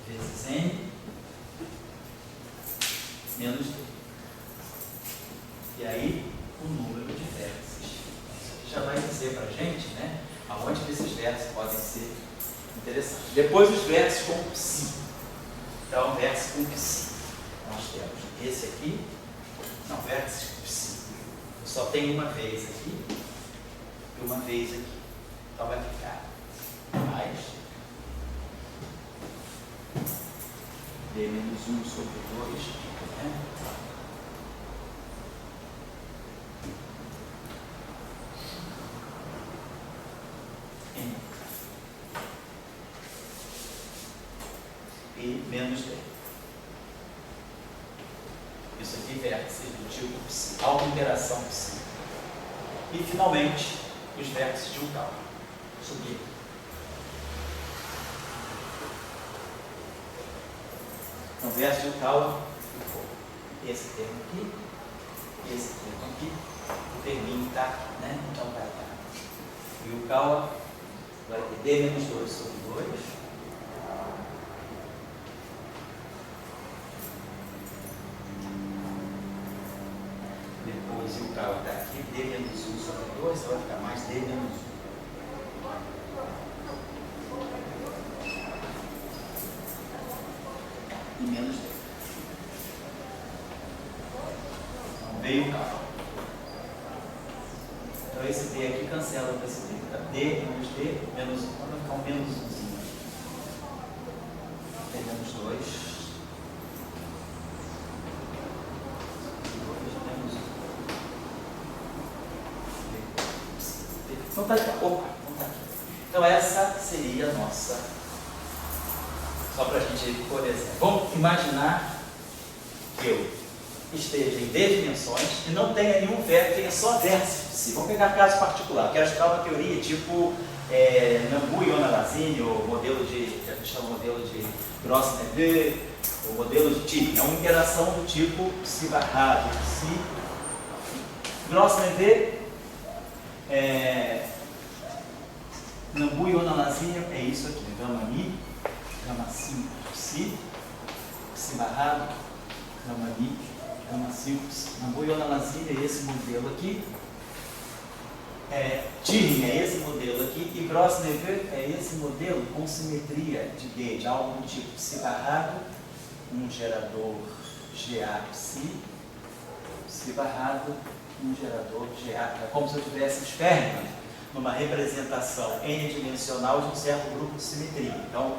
vezes N menos D. E aí, o número de vértices. Isso aqui já vai dizer para a gente, né, aonde que esses vértices podem ser interessantes. Depois, os vértices com psi. Então, vértice com psi. Nós temos esse aqui. Não, vértice com psi. Só tem uma vez aqui e uma vez aqui. Então, vai ficar mais D menos 1 sobre 2, né? E menos D. Isso aqui vértices do tipo psi, auto-interação psi. E finalmente, os vértices de um cálculo. Subir. Então, vértice de um cálculo ficou esse termo aqui, esse termo aqui, o terminho está aqui, né? Então vai dar E o Kawa vai ter D menos 2 sobre 2. Depois o Kawa está aqui, D menos 1 sobre 2, então vai ficar mais D menos 1. E menos D. Então veio o Kawa. Então esse D aqui cancela com esse D. Tá? D menos D, menos 1, vai ficar um menos 1zinho. D menos 2. Menos 1. Então tá aqui. Opa, então tá aqui. Então essa seria a nossa. Só para a gente, por exemplo, vamos imaginar que eu esteja em D dimensões e não tenha nenhum vértice, tenha só vértices de si. Vamos pegar caso particular. Quero estudar uma teoria tipo Nambu e Ona-Lazini, o modelo de, que a gente chama modelo de Gross-Neveu, o modelo de Tipping. É uma interação do tipo psi-barrado, psi. Gross-Neveu, Nambu e Ona-Lazini é isso aqui, gama Mi, gama 5 psi, psi-barrado, gama Mi, gama 5 psi. Nambu e Ona-Lazini é esse modelo aqui. Tipping é esse modelo aqui e Gross-Neveu é esse modelo com simetria de gauge, algo do tipo psi-barrado, um gerador GA psi, psi-barrado, um gerador GA. É como se eu tivesse experimentando numa representação n-dimensional de um certo grupo de simetria. Então,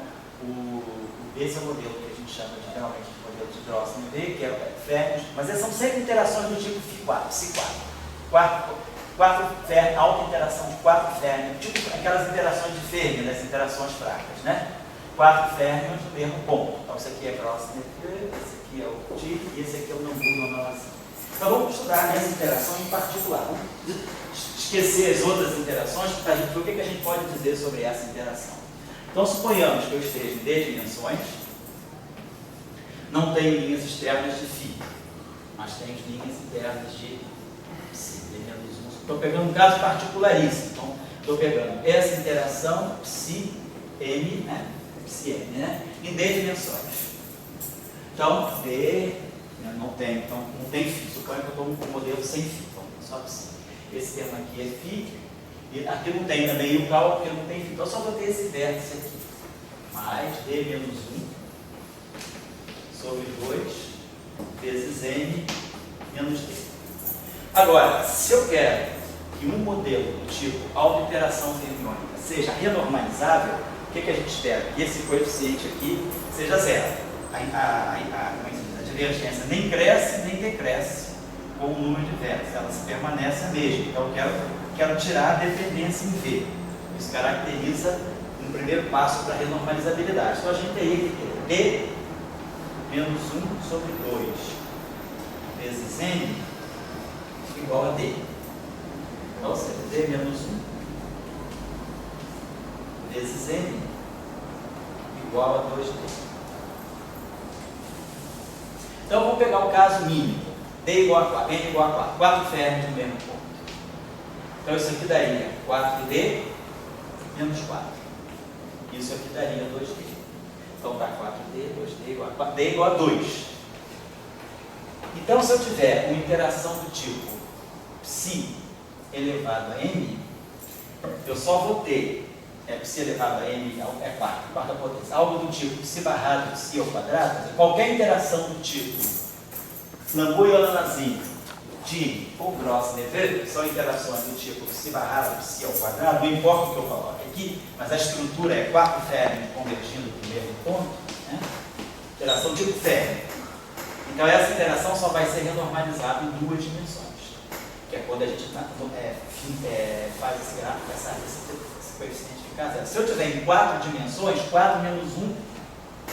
esse é o modelo que a gente chama de, geralmente, de modelo de Gross-Neveu, que é Fermi, mas essas são sempre interações do tipo Φ4, Psi4. Quatro Fermi, alta interação de 4 férmions, tipo aquelas interações de Fermi, das interações fracas, né? 4 férmions no mesmo ponto. Então, esse aqui é Gross-Neveu, esse aqui é o Tipping e esse aqui é o Nambu e Ona-Lazini. Então, vamos estudar essa interação em particular. Vamos esquecer as outras interações para ver o que a gente pode dizer sobre essa interação. Então, suponhamos que eu esteja em D dimensões, não tenho linhas externas de Φ, mas tenho linhas internas de Psi. Estou pegando um caso particularíssimo. Então, estou pegando essa interação Psi-M, né? Psi-M, né? Em D dimensões. Então, D não tem, então, não tem Φ. Suponho que eu estou com um modelo sem Φ, então só Psi. Esse termo aqui é Φ, e aqui não tem também o Kawa, porque não tem Φ. Então, só vou ter esse vértice aqui. Mais D menos 1 sobre 2 vezes M menos D. Agora, se eu quero que um modelo do tipo auto-interação fermiônica seja renormalizável, o que a gente espera? Que esse coeficiente aqui seja zero. A divergência nem cresce nem decresce com o número de vértices, ela se permanece a mesma. Então, eu quero tirar a dependência em V. Isso caracteriza um primeiro passo para a renormalizabilidade. Então, a gente teria que ter D menos 1 sobre 2 vezes M igual a D. Ou seja, D menos 1 vezes M igual a 2D. Então, vamos pegar o caso mínimo. D igual a 4, N igual a 4. 4 férmions no mesmo ponto. Então, isso aqui daria 4D menos 4. Isso aqui daria 2D. Então, dá 4D, 2D igual a 4. D igual a 2. Então, se eu tiver uma interação do tipo Psi elevado a M, eu só vou ter Psi elevado a M é 4, quarta potência. Algo do tipo Psi barrado Psi ao quadrado, qualquer interação do tipo Nambu e Ona-Lazini, Tipping ou Gross-Neveu, são interações do tipo Psi barrado Psi ao quadrado, não importa o que eu coloque aqui, mas a estrutura é 4 férmions convergindo para o mesmo ponto, né? Interação tipo férmion. Então, essa interação só vai ser renormalizada em 2 dimensões, que é quando a gente faz esse gráfico, esse coeficiente ficar zero. Se eu tiver em 4 dimensões, 4 menos 1,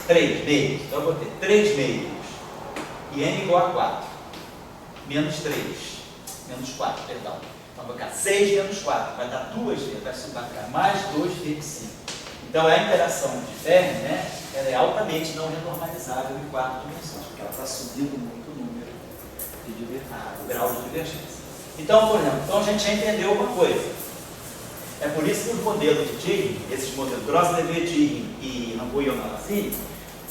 3 meios. Então, eu vou ter 3 meios e N igual a 4, menos 3, menos 4, perdão. Então, vou ficar 6 menos 4, vai dar 2 vezes, vai ficar mais 2 vezes 5. Então, a interação de Fermi, né, ela é altamente não renormalizável em 4 dimensões, porque ela está subindo muito o número de o grau de divergência. Então, por exemplo, a gente já entendeu uma coisa. É por isso que os modelos de Dihn, esses modelos Gross-Levé-Dihn e Nambu-Yonah-Lazine,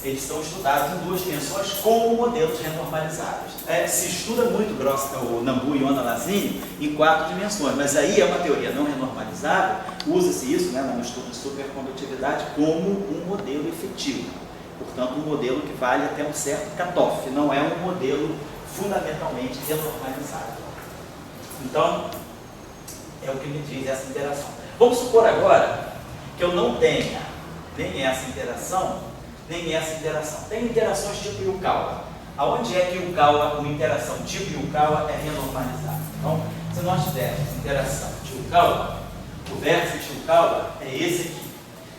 eles são estudados em duas dimensões como modelos renormalizáveis. Se estuda muito o Nambu-Yonah-Lazine em 4 dimensões, mas aí é uma teoria não renormalizável, usa-se isso, né, no estudo de supercondutividade como um modelo efetivo. Portanto, um modelo que vale até um certo cutoff, não é um modelo fundamentalmente renormalizável. Então, é o que me diz essa interação. Vamos supor agora que eu não tenha nem essa interação, nem essa interação. Tem interações tipo Yukawa. Aonde é que Yukawa, uma interação tipo Yukawa é renormalizável? Então, se nós tivermos interação de Yukawa, o vértice de Yukawa é esse aqui.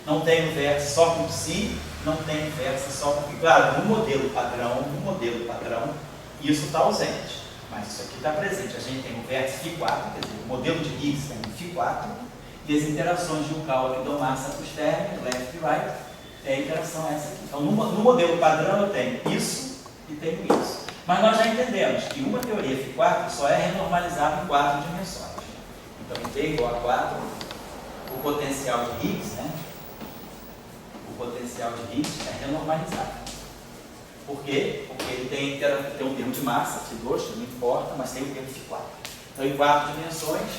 Não tem um vértice só com psi, não tem um vértice só com phi. Claro, no modelo padrão, isso está ausente. Mas isso aqui está presente. A gente tem um vértice Φ4, quer dizer, o modelo de Higgs tem um Φ4, e as interações de Yukawa que dão massa para os términos, left e right, é a interação essa aqui. Então, no modelo padrão eu tenho isso e tenho isso. Mas nós já entendemos que uma teoria Φ4 só é renormalizável em 4 dimensões. Então, em T igual a 4, o potencial de Higgs, né? O potencial de Higgs é renormalizável. Por quê? Porque ele tem um termo de massa, Φ2, que não importa, mas tem um termo Φ4. Então, em 4 dimensões,